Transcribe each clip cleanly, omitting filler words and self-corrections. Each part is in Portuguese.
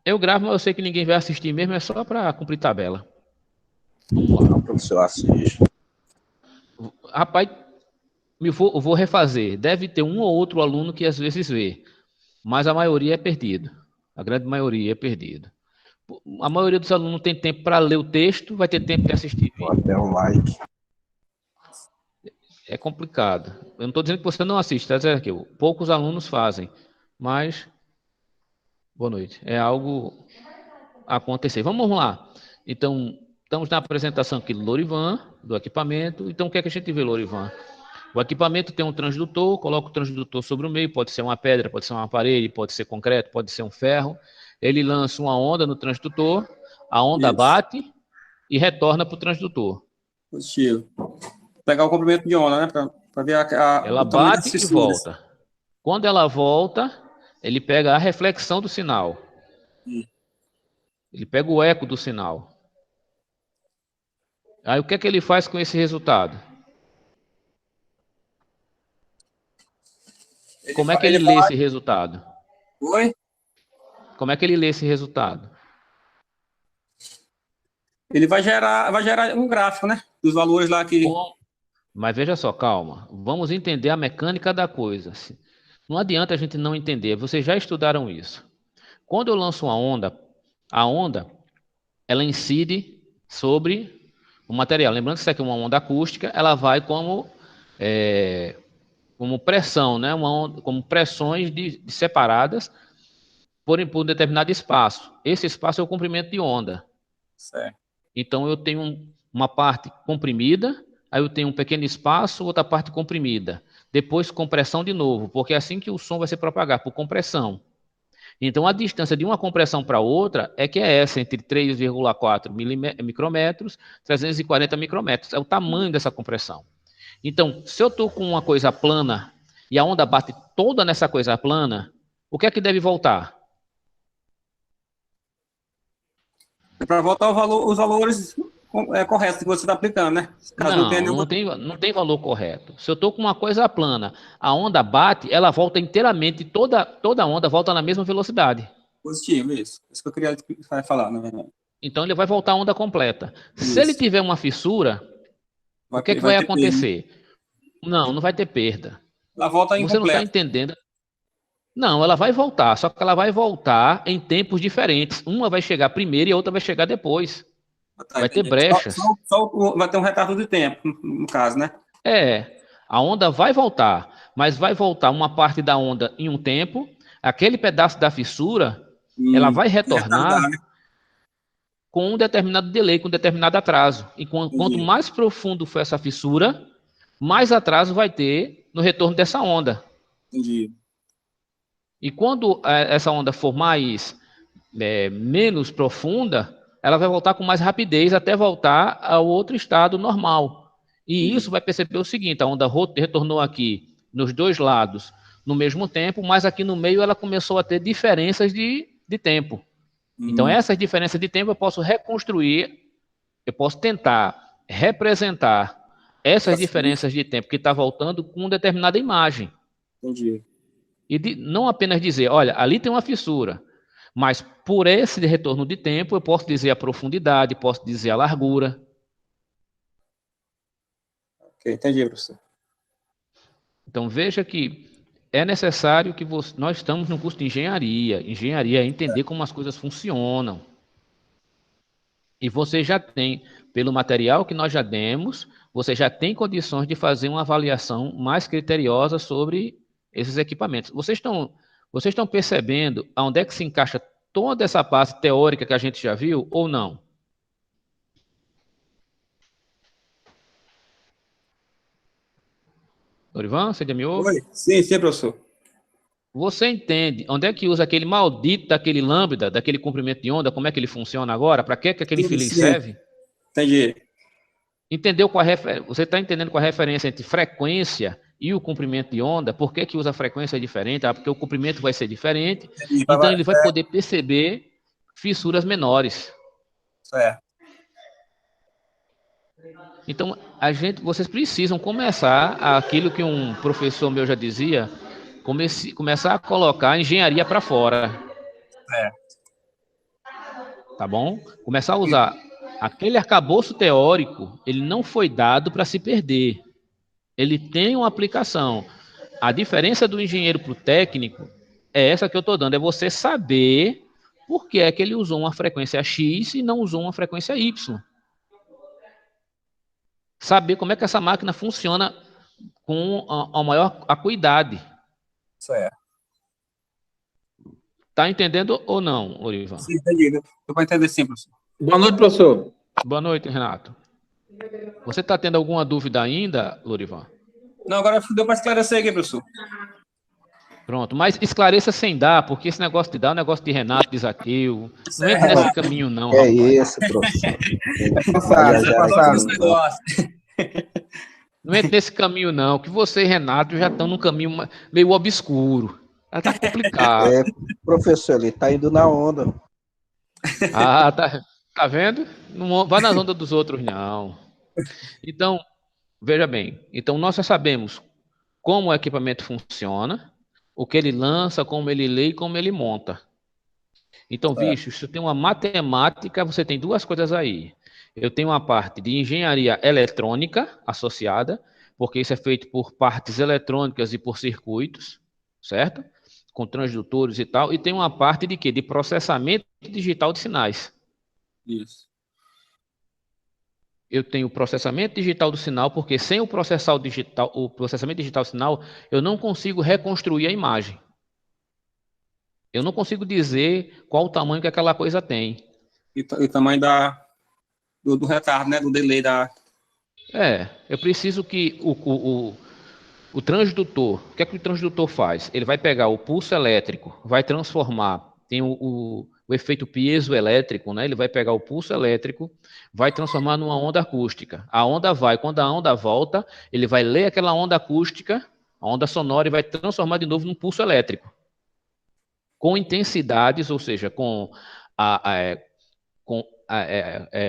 Eu gravo, mas eu sei que ninguém vai assistir mesmo, é só para cumprir tabela. Vamos lá. Não, professor, assiste. Rapaz, eu vou refazer. Deve ter um ou outro aluno que às vezes vê, mas a maioria é perdido. A grande maioria é perdido. A maioria dos alunos tem tempo para ler o texto, vai ter tempo de assistir vídeo. Até o like. É complicado. Eu não estou dizendo que você não assiste, tá dizendo que poucos alunos fazem, mas boa noite. É algo a acontecer. Vamos lá. Então, estamos na apresentação aqui do Lorivan, do equipamento. Então, o que é que a gente vê, Lorivan? O equipamento tem um transdutor, coloca o transdutor sobre o meio, pode ser uma pedra, pode ser uma parede, pode ser concreto, pode ser um ferro. Ele lança uma onda no transdutor, a onda Isso. bate e retorna para o transdutor. Positivo. Pegar o comprimento de onda, né? Para ver Ela o tamanho das bate e fissuras. volta. Quando ela volta, ele pega a reflexão do sinal. Ele pega o eco do sinal. Aí o que é que ele faz com esse resultado? Como é que ele Ele lê vai. esse resultado? Oi? Como é que ele lê esse resultado? Ele vai gerar um gráfico, né? Dos valores lá que. Com... Mas veja só, calma. Vamos entender a mecânica da coisa. Não adianta a gente não entender. Vocês já estudaram isso. Quando eu lanço uma onda, a onda ela incide sobre o material. Lembrando que isso aqui é uma onda acústica, ela vai como pressão, né? Como pressões separadas por um determinado espaço. Esse espaço é o comprimento de onda. Certo. Então eu tenho uma parte comprimida, aí eu tenho um pequeno espaço, outra parte comprimida. Depois compressão de novo, porque é assim que o som vai se propagar, por compressão. Então a distância de uma compressão para outra é que é essa, entre 3,4 micrômetros, 340 micrômetros. É o tamanho dessa compressão. Então, se eu estou com uma coisa plana e a onda bate toda nessa coisa plana, o que é que deve voltar? É para voltar os valores corretos que você está aplicando, né? Caso não tenha Não, nenhuma. não tem valor correto. Se eu estou com uma coisa plana, a onda bate, ela volta inteiramente, toda onda volta na mesma velocidade. Positivo, isso. Isso que eu queria falar, na verdade. Então ele vai voltar a onda completa. Se ele Isso. tiver uma fissura, o que é que vai Vai ter perda. acontecer? Não vai ter perda. Ela volta Você não está incompleta. entendendo. Não, ela vai voltar, só que ela vai voltar em tempos diferentes. Uma vai chegar primeiro e a outra vai chegar depois. Tá, Vai ter entendendo? brechas. Vai ter um retardo de tempo, no caso, né? A onda vai voltar, mas vai voltar uma parte da onda em um tempo, aquele pedaço da fissura, ela vai Retardar, retornar né? com um determinado delay, com um determinado atraso. E quanto Entendi. mais profundo for essa fissura, mais atraso vai ter no retorno dessa onda. Entendi. E quando essa onda for menos profunda, ela vai voltar com mais rapidez até voltar ao outro estado normal. E isso Entendi. vai perceber o seguinte: a onda retornou aqui nos dois lados no mesmo tempo, mas aqui no meio ela começou a ter diferenças de tempo. Então, Hum, essas diferenças de tempo eu posso reconstruir, eu posso tentar representar essas diferenças de tempo que está voltando com determinada imagem. entendi. E não apenas dizer, olha, ali tem uma fissura, mas por esse retorno de tempo eu posso dizer a profundidade, posso dizer a largura. Ok, entendi, professor. Então veja que é necessário que nós estamos no curso de engenharia. Engenharia é entender como as coisas funcionam. E você já tem, pelo material que nós já demos, você já tem condições de fazer uma avaliação mais criteriosa sobre esses equipamentos. Vocês estão percebendo aonde é que se encaixa toda essa base teórica que a gente já viu ou não? Dorivan, você já me ouve? Oi? Sim, professor. Você entende onde é que usa aquele maldito daquele lambda, daquele comprimento de onda, como é que ele funciona agora? Para que aquele filho Sim, serve? entendi. Entendeu você está entendendo qual a referência entre frequência e o comprimento de onda? Por que usa frequência diferente? Porque o comprimento vai ser diferente, Entendi. então ele vai poder perceber fissuras menores. Certo. Então, vocês precisam começar aquilo que um professor meu já dizia, começar a colocar a engenharia para fora. Certo. tá bom? Começar a usar. Aquele arcabouço teórico, ele não foi dado para se perder. Ele tem uma aplicação. A diferença do engenheiro para o técnico é essa que eu estou dando, é você saber por que é que ele usou uma frequência X e não usou uma frequência Y. Saber como é que essa máquina funciona com a maior acuidade. Certo. Tá entendendo ou não, Orivan? Sim, entendi. Deu para entender sim, professor. Boa noite, professor. Boa noite, Renato. Você está tendo alguma dúvida ainda, Lorivan? Não, agora deu para esclarecer aqui, professor. Pronto, mas esclareça sem dar, porque esse negócio de dar é um negócio de Renato, de Zaqueu. Não entra nesse caminho, não. É isso, professor. Não entra nesse caminho, não, que você e Renato já estão num caminho meio obscuro. Tá complicado. É, professor, ele está indo na onda. Ah, tá vendo? Não vai nas ondas dos outros, não. Então, veja bem. Então, nós já sabemos como o equipamento funciona, o que ele lança, como ele lê e como ele monta. Então, bicho, se tem uma matemática, você tem duas coisas aí. Eu tenho uma parte de engenharia eletrônica associada, porque isso é feito por partes eletrônicas e por circuitos, certo? Com transdutores e tal. E tem uma parte de quê? De processamento digital de sinais. Isso. Eu tenho o processamento digital do sinal, porque sem o processamento digital do sinal, eu não consigo reconstruir a imagem. Eu não consigo dizer qual o tamanho que aquela coisa tem. E o tamanho do retardo, né? Do delay da... Eu preciso que o transdutor, o que é que o transdutor faz? Ele vai pegar o pulso elétrico, vai transformar, tem o efeito piezoelétrico, né? Ele vai pegar o pulso elétrico, vai transformar numa onda acústica. A onda vai, quando a onda volta, ele vai ler aquela onda acústica, a onda sonora, e vai transformar de novo num pulso elétrico. Com intensidades, ou seja, com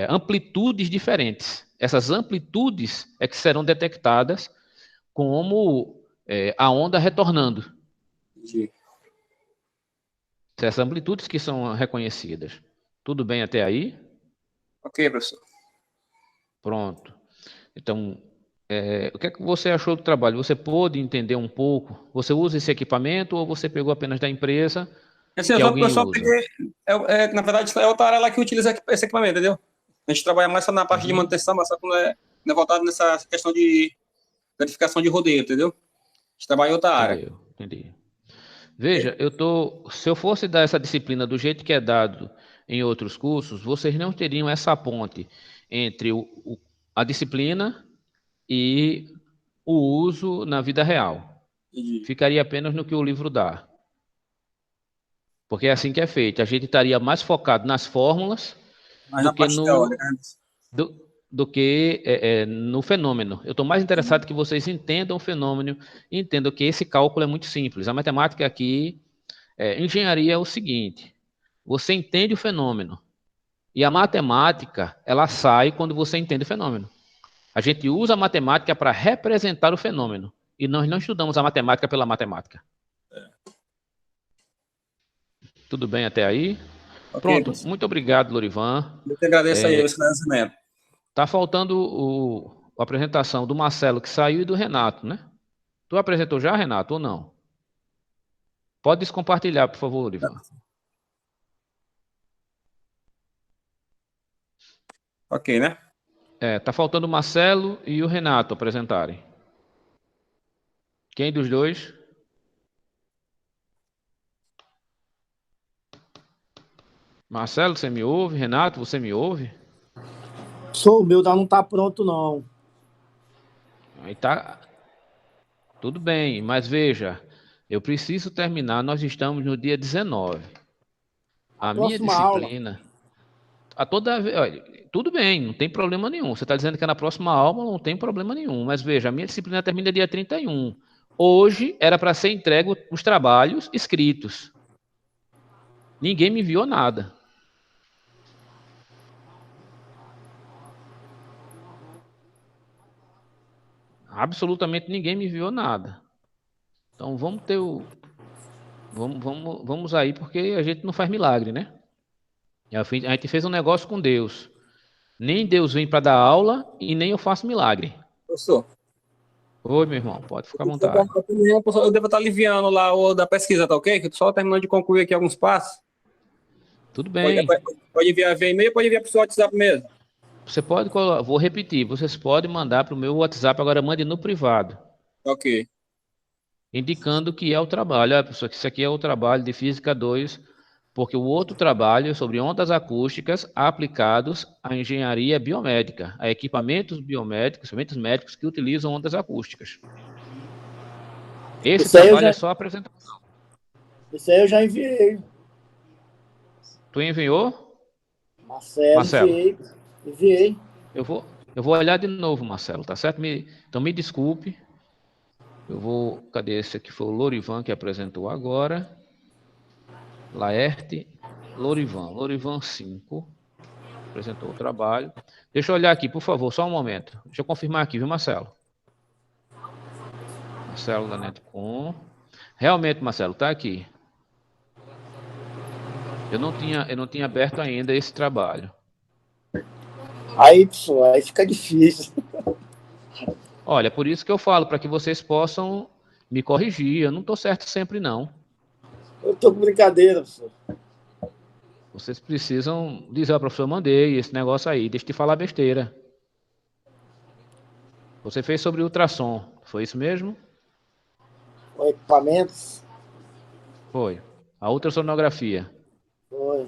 amplitudes diferentes. Essas amplitudes é que serão detectadas como a onda retornando. Sim. Essas amplitudes que são reconhecidas. Tudo bem até aí? Ok, professor. Pronto. Então, o que é que você achou do trabalho? Você pôde entender um pouco? Você usa esse equipamento ou você pegou apenas da empresa que alguém usa? Peguei, na verdade, é outra área lá que utiliza esse equipamento, entendeu? A gente trabalha mais só na parte de manutenção, mas só que não é voltado nessa questão de verificação de rodeio, entendeu? A gente trabalha em outra área. Entendi. Veja, se eu fosse dar essa disciplina do jeito que é dado em outros cursos, vocês não teriam essa ponte entre a disciplina e o uso na vida real. Entendi. Ficaria apenas no que o livro dá. Porque é assim que é feito. A gente estaria mais focado nas fórmulas do que no fenômeno. Eu estou mais interessado que vocês entendam o fenômeno e entendam que esse cálculo é muito simples. A matemática aqui, engenharia é o seguinte: você entende o fenômeno e a matemática ela sai quando você entende o fenômeno. A gente usa a matemática para representar o fenômeno e nós não estudamos a matemática pela matemática. Tudo bem até aí? Okay, pronto, professor. Muito obrigado, Lorivan. Eu que agradeço aí o esclarecimento. Está faltando a apresentação do Marcelo, que saiu, e do Renato, né? Tu apresentou já, Renato, ou não? Pode descompartilhar, por favor, Lorivan. Ok, né? Está faltando o Marcelo e o Renato apresentarem. Quem dos dois? Marcelo, você me ouve? Renato, você me ouve? O meu não está pronto, não. Aí tá. Tudo bem, mas veja, eu preciso terminar, nós estamos no dia 19. A minha disciplina... Olha, tudo bem, não tem problema nenhum. Você está dizendo que é na próxima aula, não tem problema nenhum. Mas veja, a minha disciplina termina dia 31. Hoje era para ser entregue os trabalhos escritos. Ninguém me enviou nada. Absolutamente ninguém me enviou nada. Então vamos ter vamos aí, porque a gente não faz milagre, né? A gente fez um negócio com Deus. Nem Deus vem para dar aula e nem eu faço milagre. Professor, Oi, meu irmão, pode ficar à vontade. eu devo estar aliviando lá o da pesquisa, tá ok? Que eu tô só terminando de concluir aqui alguns passos. Tudo Pode, bem. pode enviar via e-mail, pode enviar para o seu WhatsApp mesmo. Você pode, vou repetir, vocês podem mandar para o meu WhatsApp, agora mande no privado, Ok. indicando que é o trabalho. Olha, pessoal, que isso aqui é o trabalho de Física 2, porque o outro trabalho é sobre ondas acústicas aplicados à engenharia biomédica, a equipamentos biomédicos, equipamentos médicos que utilizam ondas acústicas. Esse trabalho é só apresentação. Isso aí eu já enviei. Tu enviou? Marcelo, enviei. Eu vou olhar de novo, Marcelo, tá certo? Então me desculpe. Cadê esse aqui? Foi o Lorivan que apresentou agora. Laerte, Lorivan 5. Apresentou o trabalho. Deixa eu olhar aqui, por favor, só um momento. Deixa eu confirmar aqui, viu, Marcelo? Marcelo da Netcom. Realmente, Marcelo, tá aqui. Eu não tinha aberto ainda esse trabalho. Aí, pessoal, aí fica difícil. Olha, por isso que eu falo, para que vocês possam me corrigir. Eu não estou certo sempre, não. Eu tô com brincadeira, professor. Vocês precisam dizer, professor, mandei esse negócio aí, deixa de falar besteira. Você fez sobre ultrassom, foi isso mesmo? Com equipamentos? Foi. A ultrassonografia. Foi.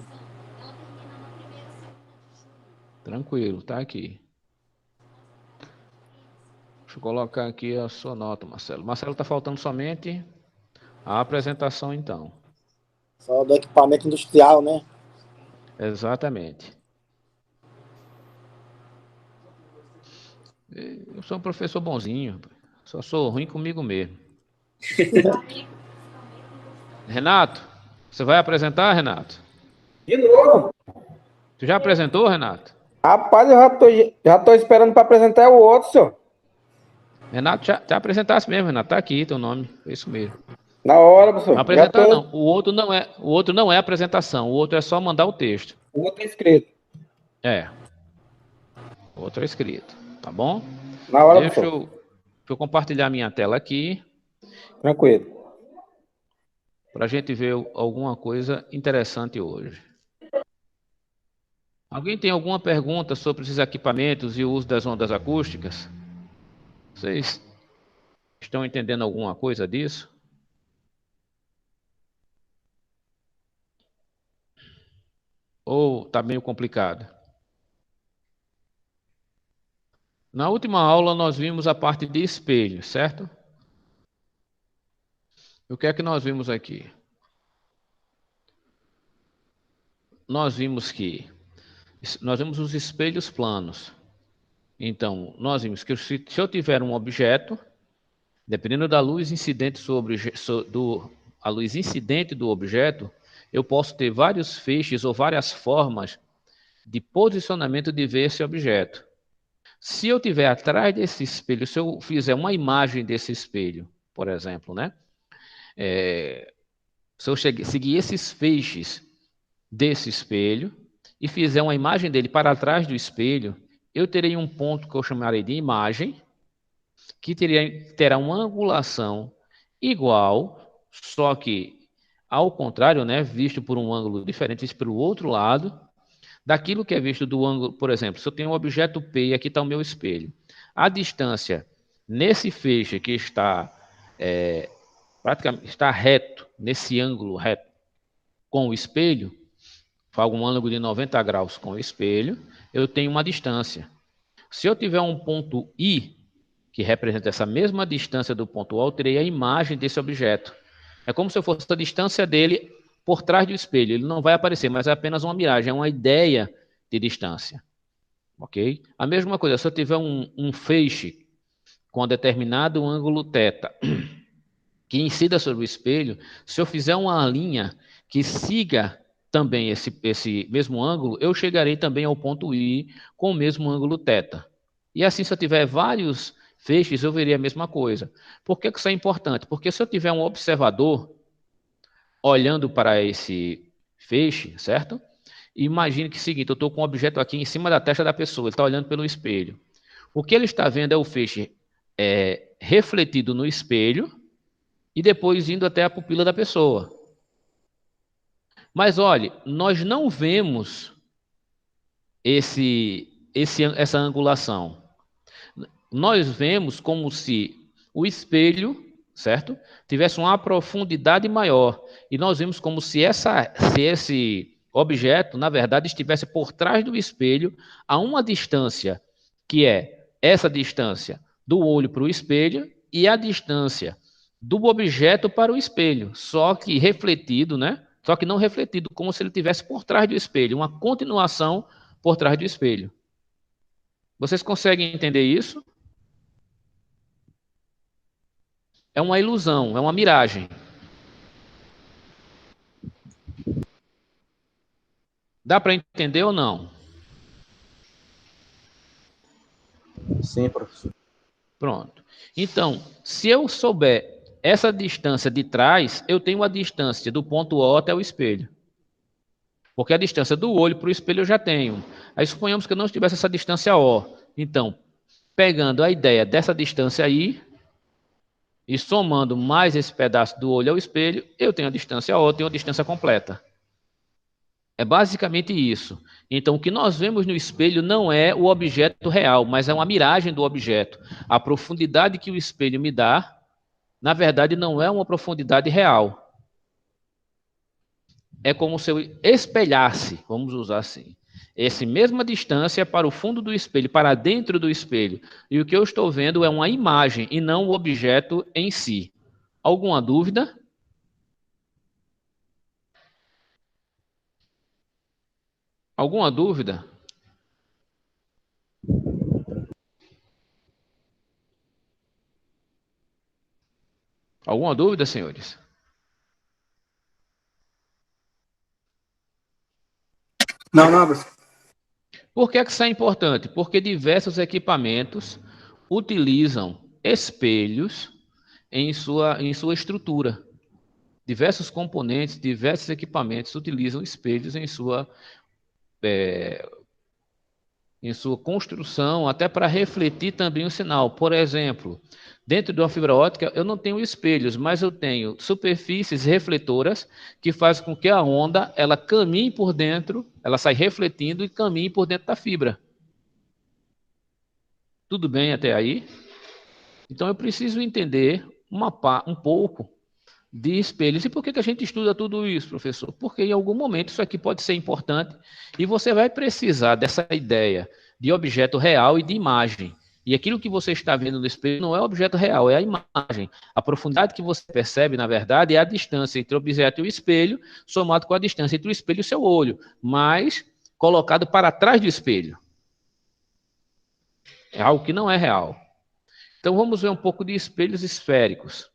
Tranquilo, tá aqui. Deixa eu colocar aqui a sua nota, Marcelo. Marcelo, está faltando somente a apresentação, então. Só do equipamento industrial, né? Exatamente. Eu sou um professor bonzinho, só sou ruim comigo mesmo. Renato, você vai apresentar, Renato? De novo? Tu já apresentou, Renato? Rapaz, eu já tô esperando para apresentar o outro, senhor. Renato, já apresentasse mesmo, Renato. Tá aqui teu nome. É isso mesmo. Na hora, professor. Não apresentar, não. O outro não é apresentação. O outro é só mandar o texto. O outro é escrito. É. O outro é escrito. Tá bom? Na hora, Deixa professor. eu compartilhar minha tela aqui. Tranquilo. Para a gente ver alguma coisa interessante hoje. Alguém tem alguma pergunta sobre esses equipamentos e o uso das ondas acústicas? Vocês estão entendendo alguma coisa disso? Ou está meio complicado? Na última aula nós vimos a parte de espelho, certo? O que é que nós vimos aqui? Nós vimos os espelhos planos. Então, nós vimos que se eu tiver um objeto, dependendo da luz incidente a luz incidente do objeto, eu posso ter vários feixes ou várias formas de posicionamento de ver esse objeto. Se eu tiver atrás desse espelho, se eu fizer uma imagem desse espelho, por exemplo, né? Se eu seguir esses feixes desse espelho e fizer uma imagem dele para trás do espelho, eu terei um ponto que eu chamarei de imagem, que terá uma angulação igual, só que ao contrário, né, visto por um ângulo diferente, visto pelo outro lado, daquilo que é visto do ângulo, por exemplo, se eu tenho um objeto P e aqui está o meu espelho, a distância nesse feixe que está praticamente está reto, nesse ângulo reto com o espelho, faz um ângulo de 90 graus com o espelho, eu tenho uma distância. Se eu tiver um ponto I, que representa essa mesma distância do ponto A, eu terei a imagem desse objeto. É como se eu fosse a distância dele por trás do espelho. Ele não vai aparecer, mas é apenas uma miragem, é uma ideia de distância. Ok? A mesma coisa, se eu tiver um feixe com determinado ângulo θ, que incida sobre o espelho, se eu fizer uma linha que siga também esse mesmo ângulo, eu chegarei também ao ponto I com o mesmo ângulo θ. E assim, se eu tiver vários feixes, eu veria a mesma coisa. Por que isso é importante? Porque se eu tiver um observador olhando para esse feixe, certo? Imagine que é o seguinte, eu estou com um objeto aqui em cima da testa da pessoa, ele está olhando pelo espelho. O que ele está vendo é o feixe refletido no espelho e depois indo até a pupila da pessoa. Mas olhe, nós não vemos essa angulação. Nós vemos como se o espelho, certo, tivesse uma profundidade maior. E nós vemos como se esse objeto, na verdade, estivesse por trás do espelho a uma distância, que é essa distância do olho para o espelho e a distância do objeto para o espelho, só que refletido, né? Só que não refletido, como se ele estivesse por trás do espelho, uma continuação por trás do espelho. Vocês conseguem entender isso? É uma ilusão, é uma miragem. Dá para entender ou não? Sim, professor. Pronto. Então, se eu souber essa distância de trás, eu tenho a distância do ponto O até o espelho. Porque a distância do olho para o espelho eu já tenho. Aí suponhamos que eu não tivesse essa distância O. Então, pegando a ideia dessa distância aí, e somando mais esse pedaço do olho ao espelho, eu tenho a distância O, tenho a distância completa. É basicamente isso. Então, o que nós vemos no espelho não é o objeto real, mas é uma miragem do objeto. A profundidade que o espelho me dá, na verdade, não é uma profundidade real. É como se eu espelhasse, vamos usar assim, essa mesma distância para o fundo do espelho, para dentro do espelho. E o que eu estou vendo é uma imagem e não o objeto em si. Alguma dúvida? Alguma dúvida? Alguma dúvida, senhores? Não, professor. Por que isso é importante? Porque diversos equipamentos utilizam espelhos em sua estrutura. Diversos componentes, diversos equipamentos utilizam espelhos em sua construção, até para refletir também o sinal. Por exemplo, dentro de uma fibra ótica, eu não tenho espelhos, mas eu tenho superfícies refletoras que fazem com que a onda ela caminhe por dentro, ela sai refletindo e caminhe por dentro da fibra. Tudo bem até aí? Então, eu preciso entender um pouco de espelhos. E por que a gente estuda tudo isso, professor? Porque em algum momento isso aqui pode ser importante e você vai precisar dessa ideia de objeto real e de imagem. E aquilo que você está vendo no espelho não é objeto real, é a imagem. A profundidade que você percebe, na verdade, é a distância entre o objeto e o espelho, somado com a distância entre o espelho e o seu olho, mas colocado para trás do espelho. É algo que não é real. Então, vamos ver um pouco de espelhos esféricos.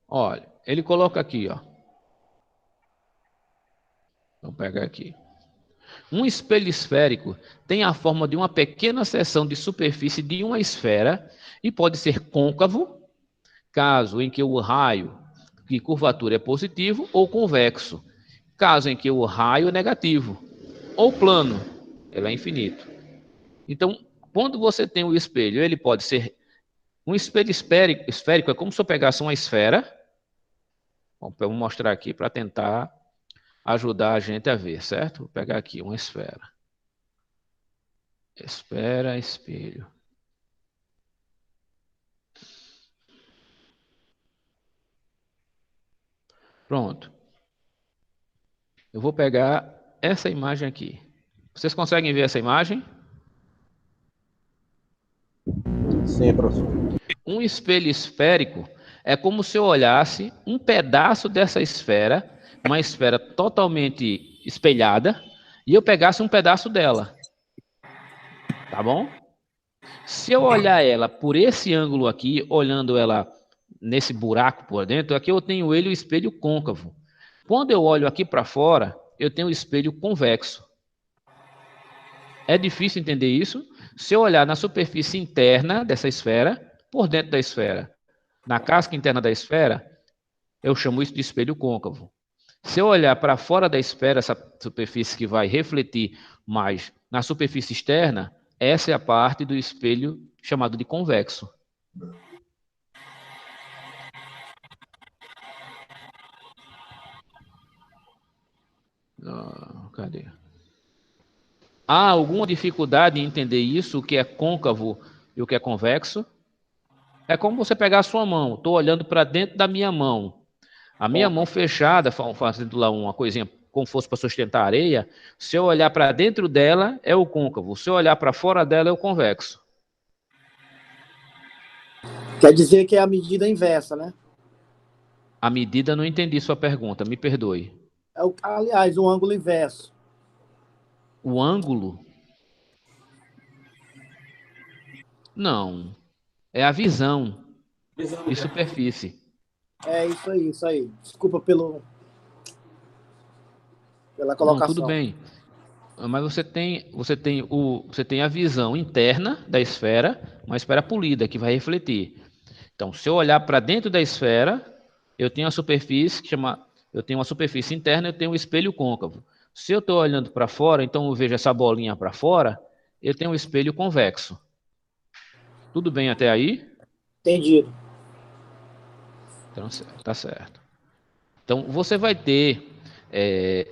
Olha, ele coloca aqui, ó. Vou pegar aqui. Um espelho esférico tem a forma de uma pequena seção de superfície de uma esfera e pode ser côncavo, caso em que o raio de curvatura é positivo, ou convexo, caso em que o raio é negativo, ou plano, ele é infinito. Então, quando você tem o espelho, ele pode ser um espelho esférico é como se eu pegasse uma esfera. Vou mostrar aqui para tentar ajudar a gente a ver, certo? Vou pegar aqui uma esfera. Esfera, espelho. Pronto. Eu vou pegar essa imagem aqui. Vocês conseguem ver essa imagem? Sim, professor. Um espelho esférico é como se eu olhasse um pedaço dessa esfera, uma esfera totalmente espelhada, e eu pegasse um pedaço dela. Tá bom? Se eu olhar ela por esse ângulo aqui, olhando ela nesse buraco por dentro, aqui eu tenho ele o espelho côncavo. Quando eu olho aqui para fora, eu tenho o espelho convexo. É difícil entender isso? Se eu olhar na superfície interna dessa esfera, por dentro da esfera, na casca interna da esfera, eu chamo isso de espelho côncavo. Se eu olhar para fora da esfera, essa superfície que vai refletir mais na superfície externa, essa é a parte do espelho chamado de convexo. Cadê? Há alguma dificuldade em entender isso, o que é côncavo e o que é convexo? É como você pegar a sua mão. Estou olhando para dentro da minha mão. A minha mão fechada, fazendo lá uma coisinha como fosse para sustentar a areia, se eu olhar para dentro dela, é o côncavo. Se eu olhar para fora dela, é o convexo. Quer dizer que é a medida inversa, né? A medida, não entendi sua pergunta, me perdoe. Aliás, o ângulo inverso. O ângulo? Não. É a visão de superfície. É isso aí, isso aí. Desculpa pela Não, colocação. tudo bem. Mas você tem a visão interna da esfera, uma esfera polida que vai refletir. Então, se eu olhar para dentro da esfera, eu tenho a superfície eu tenho uma superfície interna, eu tenho um espelho côncavo. Se eu estou olhando para fora, então eu vejo essa bolinha para fora, eu tenho um espelho convexo. Tudo bem até aí? Entendido. Então, tá certo. Então, você vai ter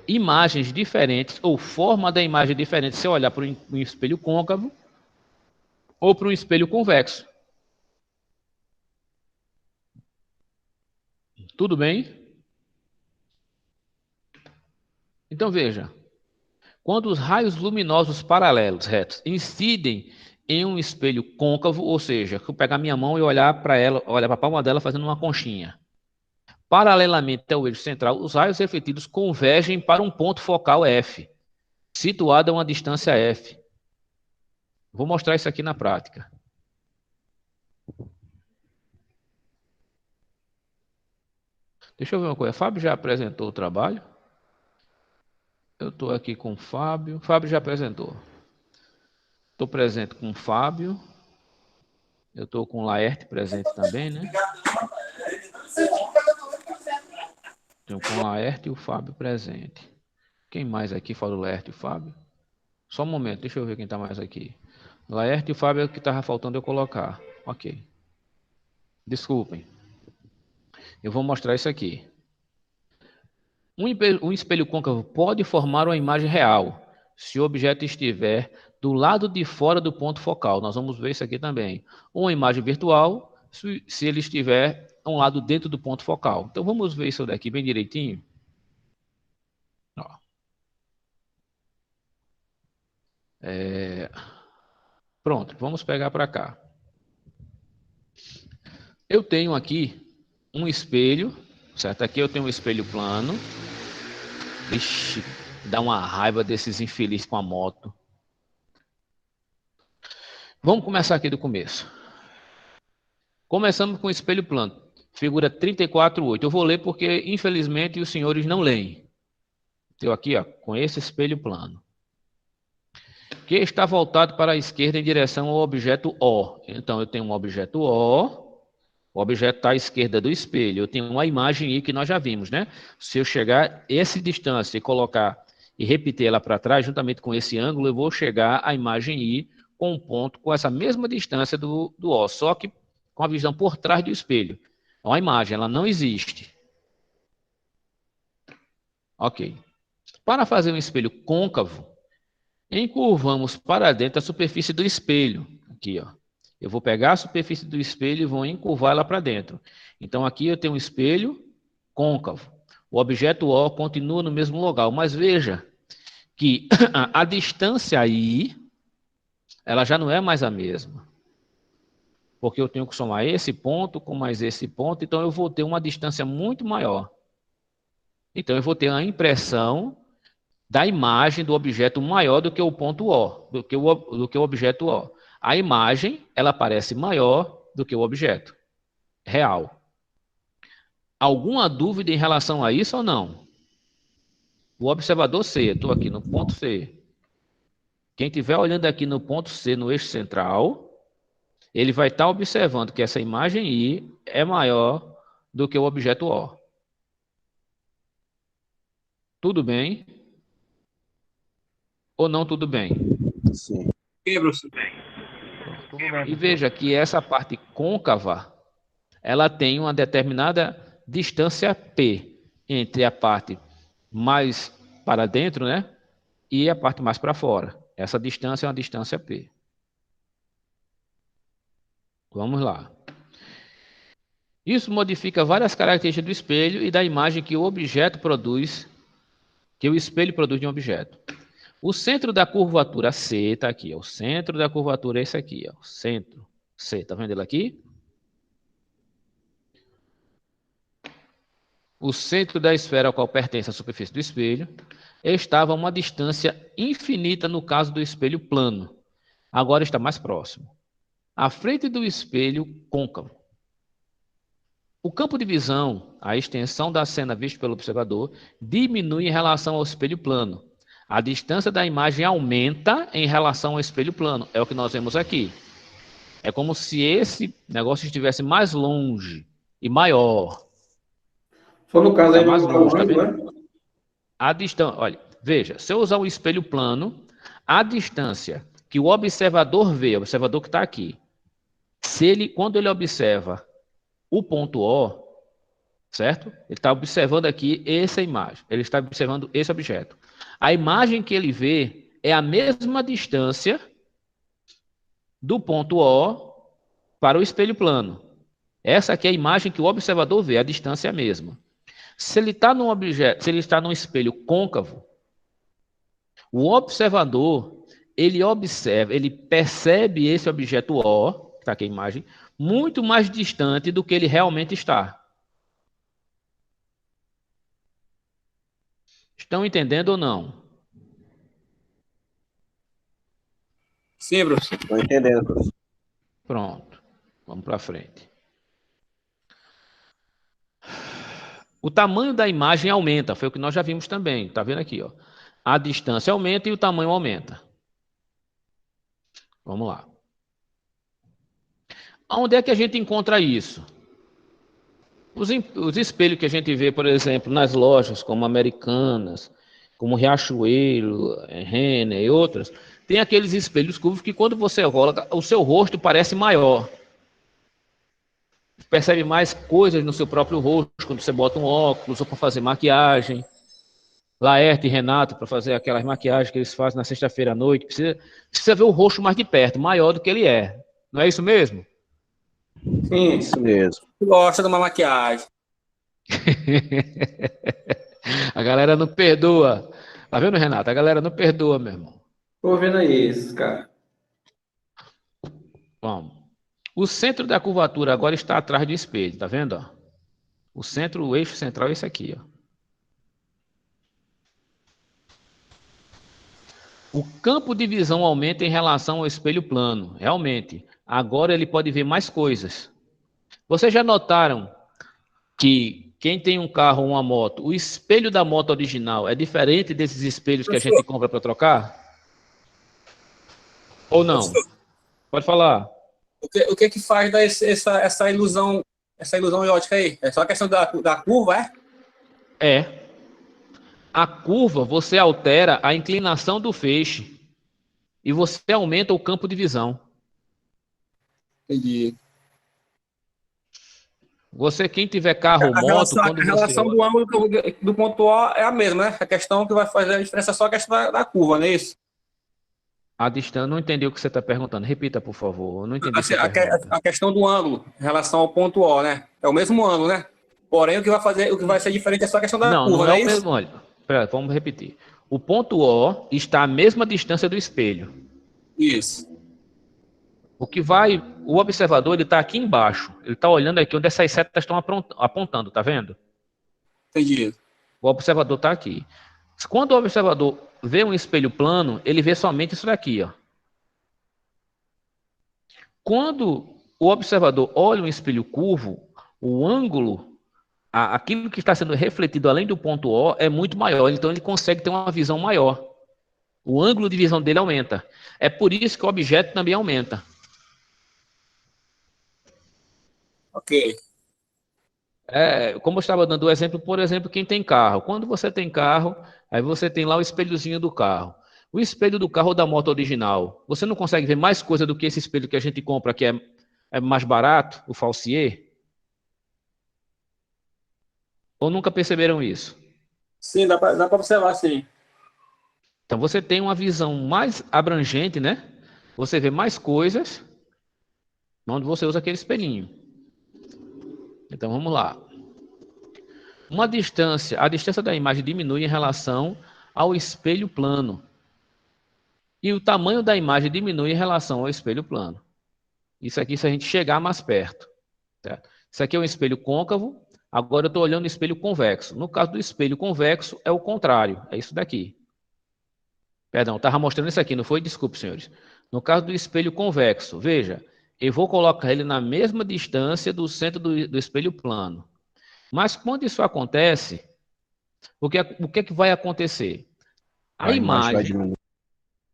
imagens diferentes, ou forma da imagem diferente, se eu olhar para um espelho côncavo ou para um espelho convexo. Tudo bem? Então, veja. Quando os raios luminosos paralelos, retos, incidem em um espelho côncavo, ou seja, se eu pegar minha mão e olhar para ela, olhar para a palma dela fazendo uma conchinha. Paralelamente ao eixo central, os raios refletidos convergem para um ponto focal F, situado a uma distância F. Vou mostrar isso aqui na prática. Deixa eu ver uma coisa. Fábio já apresentou o trabalho? Eu estou aqui com o Fábio. Fábio já apresentou. Estou presente com o Fábio. Eu estou com o Laerte presente também, né? Tenho com o Laerte e o Fábio presente. Quem mais aqui fora o Laerte e o Fábio? Só um momento, deixa eu ver quem está mais aqui. Laerte e o Fábio é o que estava faltando eu colocar. Ok. Desculpem. Eu vou mostrar isso aqui. Um espelho côncavo pode formar uma imagem real, se o objeto estiver do lado de fora do ponto focal. Nós vamos ver isso aqui também. Uma imagem virtual, se ele estiver a um lado dentro do ponto focal. Então, vamos ver isso daqui bem direitinho. Ó. Pronto, vamos pegar para cá. Eu tenho aqui um espelho, certo? Aqui eu tenho um espelho plano. Ixi, dá uma raiva desses infelizes com a moto. Vamos começar aqui do começo. Começamos com o espelho plano, figura 34.8. Eu vou ler porque, infelizmente, os senhores não leem. Eu aqui, ó, com esse espelho plano, que está voltado para a esquerda em direção ao objeto O. Então, eu tenho um objeto O, o objeto está à esquerda do espelho. Eu tenho uma imagem I que nós já vimos, né? Se eu chegar essa distância e colocar e repetir ela para trás, juntamente com esse ângulo, eu vou chegar à imagem I com um ponto com essa mesma distância do O, só que com a visão por trás do espelho. É uma imagem, ela não existe. Ok. Para fazer um espelho côncavo, encurvamos para dentro a superfície do espelho. Aqui, ó. Eu vou pegar a superfície do espelho e vou encurvar ela para dentro. Então, aqui eu tenho um espelho côncavo. O objeto O continua no mesmo lugar, mas veja que a distância aí, ela já não é mais a mesma. Porque eu tenho que somar esse ponto com mais esse ponto, então eu vou ter uma distância muito maior. Então, eu vou ter a impressão da imagem do objeto maior do que o ponto O, do que o objeto O. A imagem, ela parece maior do que o objeto real. Alguma dúvida em relação a isso ou não? O observador C, eu estou aqui no ponto C. Quem estiver olhando aqui no ponto C, no eixo central, ele vai estar observando que essa imagem I é maior do que o objeto O. Tudo bem? Ou não tudo bem? Sim. Ok, professor. Tudo bem, E veja que essa parte côncava, ela tem uma determinada distância P entre a parte mais para dentro, né? E a parte mais para fora. Essa distância é uma distância P. Vamos lá. Isso modifica várias características do espelho e da imagem que o objeto produz, que o espelho produz de um objeto. O centro da curvatura C está aqui, ó. O centro da curvatura é esse aqui, ó. O centro C, tá vendo ele aqui? O centro da esfera ao qual pertence a superfície do espelho estava a uma distância infinita no caso do espelho plano. Agora está mais próximo. À frente do espelho côncavo. O campo de visão, a extensão da cena vista pelo observador, diminui em relação ao espelho plano. A distância da imagem aumenta em relação ao espelho plano. É o que nós vemos aqui. É como se esse negócio estivesse mais longe e maior. Só no caso Está aí mais do longe, tá ângulo, vendo? né? A distância, olha, veja, se eu usar um espelho plano, a distância que o observador vê, o observador que está aqui, quando ele observa o ponto O, certo? Ele está observando aqui essa imagem, ele está observando esse objeto. A imagem que ele vê é a mesma distância do ponto O para o espelho plano. Essa aqui é a imagem que o observador vê, a distância é a mesma. Se ele está num objeto, se ele está num espelho côncavo, o observador, ele observa, ele percebe esse objeto O, que está aqui a imagem, muito mais distante do que ele realmente está. Estão entendendo ou não? Sim, professor. Estou entendendo, professor. Pronto. Vamos para frente. O tamanho da imagem aumenta, foi o que nós já vimos também. Está vendo aqui, ó. A distância aumenta e o tamanho aumenta. Vamos lá. Onde é que a gente encontra isso? Os espelhos que a gente vê, por exemplo, nas lojas como Americanas, como Riachuelo, Renner e outras, tem aqueles espelhos curvos que quando você coloca, o seu rosto parece maior. Percebe mais coisas no seu próprio rosto quando você bota um óculos ou para fazer maquiagem. Laerte e Renato, para fazer aquelas maquiagens que eles fazem na sexta-feira à noite, precisa ver o rosto mais de perto, maior do que ele é. Não é isso mesmo? Sim, Isso mesmo. Gosta de uma maquiagem. A galera não perdoa. Tá vendo, Renato? A galera não perdoa, meu irmão. tô vendo aí esses, cara. Vamos. O centro da curvatura agora está atrás do espelho, tá vendo? Ó? O centro, o eixo central é esse aqui, ó. O campo de visão aumenta em relação ao espelho plano, realmente. Agora ele pode ver mais coisas. Vocês já notaram que quem tem um carro ou uma moto, o espelho da moto original é diferente desses espelhos que a gente compra para trocar? Ou não? Pode falar. O que que faz dar essa ilusão de ótica aí? É só a questão da curva, é? É. A curva, você altera a inclinação do feixe e você aumenta o campo de visão. Entendi. Você, quem tiver carro ou A moto, relação, quando a relação você... do ângulo do ponto O é a mesma, né? A questão que vai fazer a diferença é só a questão da curva, não é isso? A distância, não entendi o que você está perguntando. Repita, por favor. Eu não entendi Assim, essa pergunta. a questão do ângulo em relação ao ponto O, né? É o mesmo ângulo, né? Porém, o que vai ser diferente é só a questão da Não, curva, não não é é o isso? mesmo. Olha, pera, vamos repetir. O ponto O está à mesma distância do espelho. Isso. O observador, ele está aqui embaixo. Ele está olhando aqui onde essas setas estão apontando, tá vendo? Entendi. O observador está aqui. Quando o observador vê um espelho plano, ele vê somente isso daqui, ó. Quando o observador olha um espelho curvo, o ângulo, aquilo que está sendo refletido além do ponto O é muito maior, então ele consegue ter uma visão maior. O ângulo de visão dele aumenta. É por isso que o objeto também aumenta. Ok. Como eu estava dando o exemplo, por exemplo, quem tem carro. Quando você tem carro, aí você tem lá o espelhozinho do carro. O espelho do carro ou da moto original, você não consegue ver mais coisa do que esse espelho que a gente compra, que é mais barato, o falsier? Ou nunca perceberam isso? Sim, dá pra observar, sim. Então você tem uma visão mais abrangente, né? Você vê mais coisas onde você usa aquele espelhinho. Então vamos lá. A distância da imagem diminui em relação ao espelho plano. E o tamanho da imagem diminui em relação ao espelho plano. Isso aqui se a gente chegar mais perto. Certo? Isso aqui é um espelho côncavo. Agora eu estou olhando o espelho convexo. No caso do espelho convexo, é o contrário. É isso daqui. Perdão, estava mostrando isso aqui, não foi? Desculpe, senhores. No caso do espelho convexo, veja, eu vou colocar ele na mesma distância do centro do espelho plano. Mas quando isso acontece, o que é que vai acontecer? A A imagem vai imagem diminuir.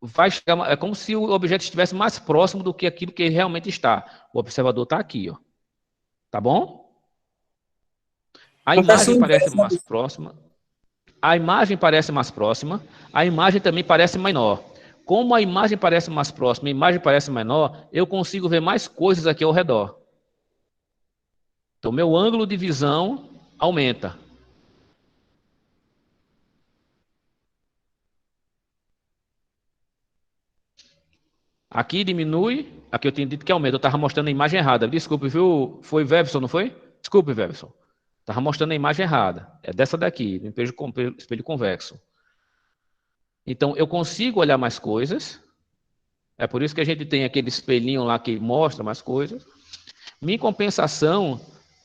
vai chegar, é como se o objeto estivesse mais próximo do que aquilo que ele realmente está. O observador está aqui, ó. Tá bom? A imagem parece mais próxima. A imagem parece mais próxima. A imagem também parece menor. Como a imagem parece mais próxima, a imagem parece menor, eu consigo ver mais coisas aqui ao redor. Então, meu ângulo de visão aumenta. Aqui diminui, aqui eu tinha dito que aumenta. Eu estava mostrando a imagem errada. Desculpe, viu? Foi Vevson, não foi? Desculpe, Vevson. Estava mostrando a imagem errada. É dessa daqui, do espelho convexo. Então, eu consigo olhar mais coisas. É por isso que a gente tem aquele espelhinho lá que mostra mais coisas. Em compensação,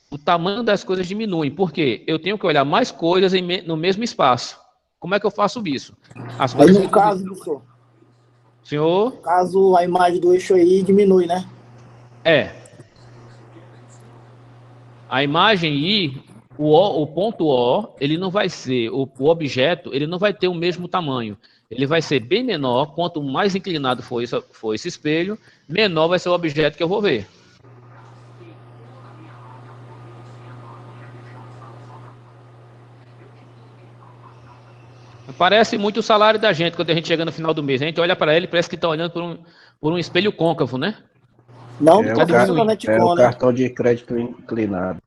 o tamanho das coisas diminui. Por quê? Eu tenho que olhar mais coisas no mesmo espaço. Como é que eu faço isso? As Aí, coisas no ficam... caso, professor, Senhor? caso a imagem do eixo aí diminui, né? É. A imagem I, o ponto O, ele não vai ser, o objeto, ele não vai ter o mesmo tamanho. Ele vai ser bem menor, quanto mais inclinado for esse espelho, menor vai ser o objeto que eu vou ver. Parece muito o salário da gente, quando a gente chega no final do mês. A gente olha para ele e parece que está olhando por um espelho côncavo, né? Não É do professor da o Netcom, né? cartão de crédito inclinado.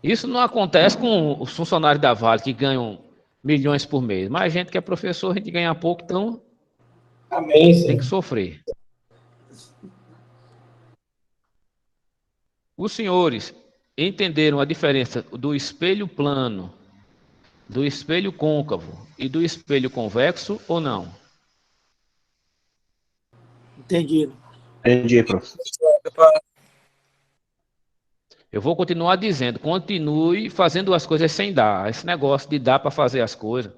Isso não acontece com os funcionários da Vale, que ganham milhões por mês. Mas a gente que é professor, a gente ganha pouco, então Amém, tem que sim. sofrer. Os senhores entenderam a diferença do espelho plano, do espelho côncavo e do espelho convexo ou não? Entendido. Entendi, professor. Eu vou continuar dizendo, continue fazendo as coisas sem dar. Esse negócio de dar para fazer as coisas.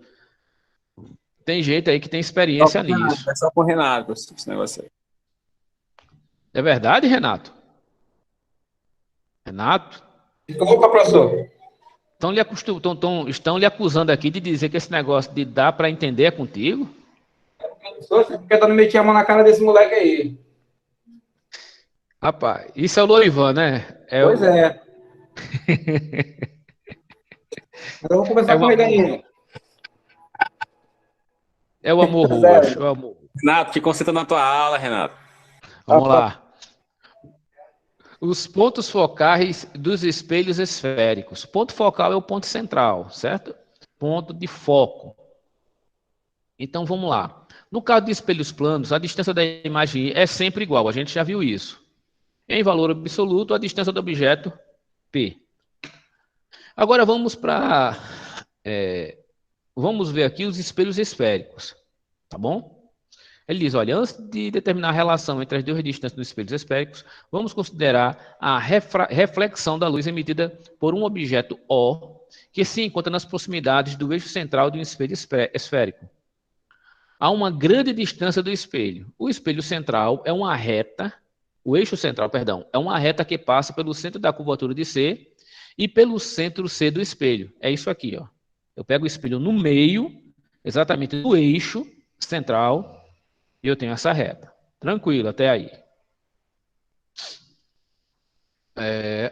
Tem gente aí que tem experiência nisso. É só com o Renato, esse negócio aí. É verdade, Renato? Renato? Opa, professor. Estão lhe acusando aqui de dizer que esse negócio de dar para entender é contigo? Professor, você fica dando meter a mão na cara desse moleque aí. Rapaz, isso é o Loivan, né? Pois é. Eu vou conversar o com ele amor, ainda. é o amor Pois é. roxo. É o amor. Renato, te concentra na tua aula, Renato. Vamos lá. Os pontos focais dos espelhos esféricos. O ponto focal é o ponto central, certo? Ponto de foco. Então vamos lá. No caso de espelhos planos, a distância da imagem é sempre igual, a gente já viu isso. Em valor absoluto, a distância do objeto, P. Agora vamos vamos ver aqui os espelhos esféricos, tá bom? Ele diz, olha, antes de determinar a relação entre as duas distâncias dos espelhos esféricos, vamos considerar a reflexão da luz emitida por um objeto O, que se encontra nas proximidades do eixo central de um espelho esférico. Há uma grande distância do espelho. O espelho central é uma reta, o eixo central, perdão, é uma reta que passa pelo centro da curvatura de C e pelo centro C do espelho. É isso aqui, ó. Eu pego o espelho no meio, exatamente no eixo central, e eu tenho essa reta. Tranquilo, até aí.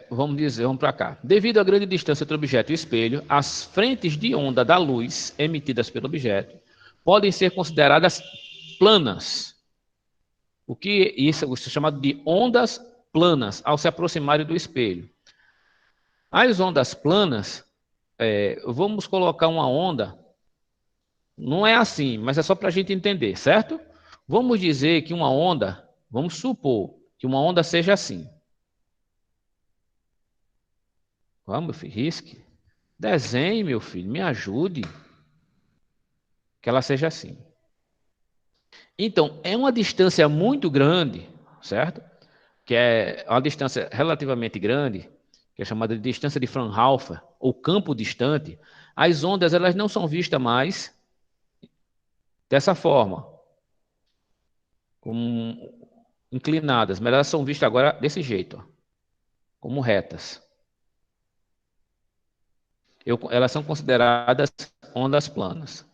Vamos para cá. Devido à grande distância entre o objeto e o espelho, as frentes de onda da luz emitidas pelo objeto podem ser consideradas planas. Isso é chamado de ondas planas ao se aproximarem do espelho. As ondas planas, vamos colocar uma onda, não é assim, mas é só para a gente entender, certo? Vamos dizer que uma onda, vamos supor que uma onda seja assim. Vamos, meu filho, risque. Desenhe, meu filho, me ajude. Que ela seja assim. Então, é uma distância muito grande, certo? Que é uma distância relativamente grande, que é chamada de distância de Fraunhofer, ou campo distante. As ondas, elas não são vistas mais dessa forma, como inclinadas, mas elas são vistas agora desse jeito, ó, como retas. Elas são consideradas ondas planas.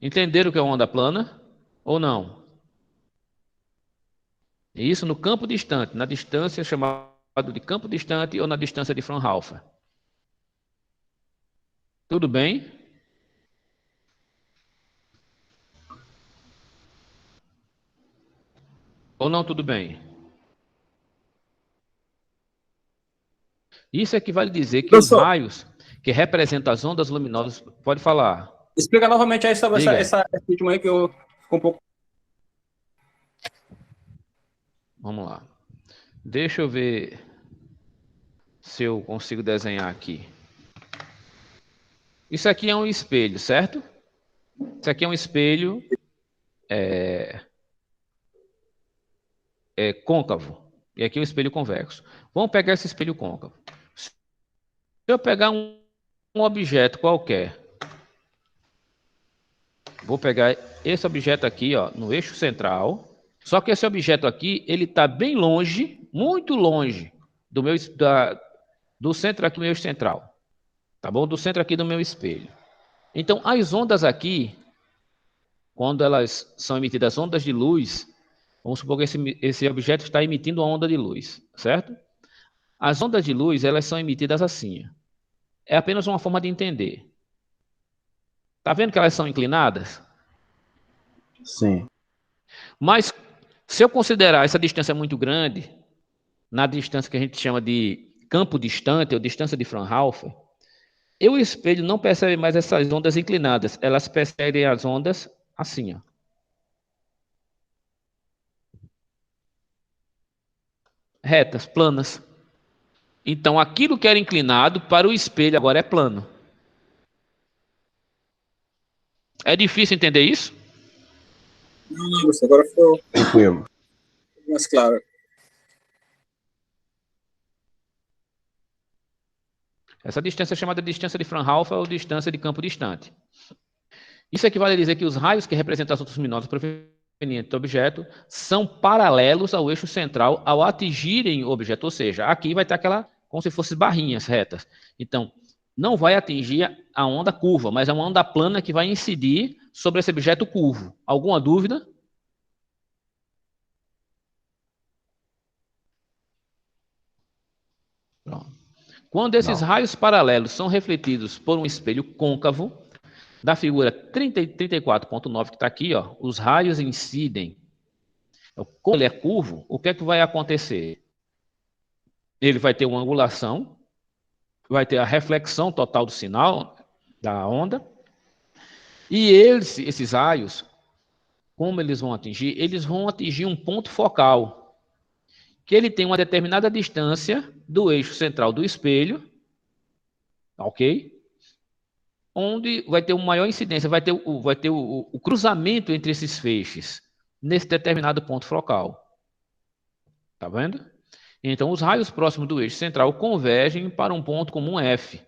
Entenderam o que é onda plana ou não? Isso no campo distante, na distância chamada de campo distante ou na distância de Fraunhofer. Tudo bem? Ou não tudo bem? Isso equivale a dizer que os Professor, raios que representam as ondas luminosas... Pode falar. explica novamente aí sobre Diga. essa última aí que eu fico um pouco. Vamos lá. Deixa eu ver se eu consigo desenhar aqui. Isso aqui é um espelho, certo? Isso aqui é um espelho côncavo. E aqui é um espelho convexo. Vamos pegar esse espelho côncavo. Se eu pegar um objeto qualquer, vou pegar esse objeto aqui, ó, no eixo central. Só que esse objeto aqui, ele está bem longe, muito longe do centro aqui do meu eixo central. Tá bom? Do centro aqui do meu espelho. Então, as ondas aqui, quando elas são emitidas ondas de luz, vamos supor que esse objeto está emitindo uma onda de luz, certo? As ondas de luz, elas são emitidas assim. É apenas uma forma de entender. Tá vendo que elas são inclinadas? Sim. Mas, se eu considerar essa distância muito grande, na distância que a gente chama de campo distante, ou distância de Fraunhofer, o espelho não percebe mais essas ondas inclinadas, elas percebem as ondas assim, ó. Retas, planas. Então, aquilo que era inclinado para o espelho agora é plano. É difícil entender isso? Não, agora ficou Tranquilo. mais claro. Essa distância é chamada de distância de Fraunhofer ou distância de campo distante. Isso equivale a dizer que os raios que representam as ondas luminosas provenientes do objeto são paralelos ao eixo central ao atingirem o objeto, ou seja, aqui vai ter aquela, como se fossem barrinhas retas. Então, não vai atingir a onda curva, mas é uma onda plana que vai incidir sobre esse objeto curvo. Alguma dúvida? Pronto. Quando esses raios paralelos são refletidos por um espelho côncavo, da figura 34.9 que está aqui, ó, os raios incidem. Como ele é curvo, o que é que vai acontecer? Ele vai ter uma angulação, vai ter a reflexão total do sinal, da onda, e esses raios, como eles vão atingir? Eles vão atingir um ponto focal, que ele tem uma determinada distância do eixo central do espelho, ok? Onde vai ter uma maior incidência, vai ter o cruzamento entre esses feixes, nesse determinado ponto focal. Tá vendo? Então, os raios próximos do eixo central convergem para um ponto comum F.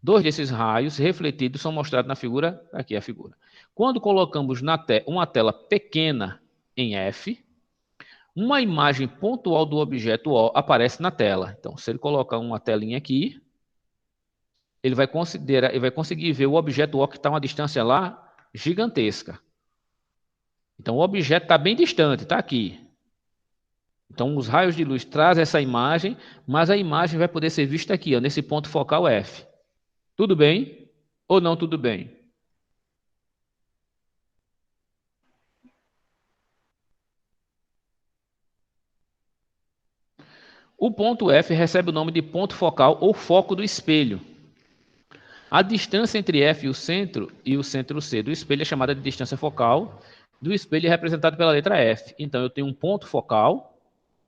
Dois desses raios refletidos são mostrados na figura, aqui é a figura. Quando colocamos uma tela pequena em F, uma imagem pontual do objeto O aparece na tela. Então, se ele colocar uma telinha aqui, ele vai conseguir ver o objeto O que está a uma distância lá gigantesca. Então, o objeto está bem distante, está aqui. Então, os raios de luz trazem essa imagem, mas a imagem vai poder ser vista aqui, ó, nesse ponto focal F. Tudo bem ou não tudo bem? O ponto F recebe o nome de ponto focal ou foco do espelho. A distância entre F e o centro C do espelho é chamada de distância focal do espelho, representado pela letra F. Então, eu tenho um ponto focal,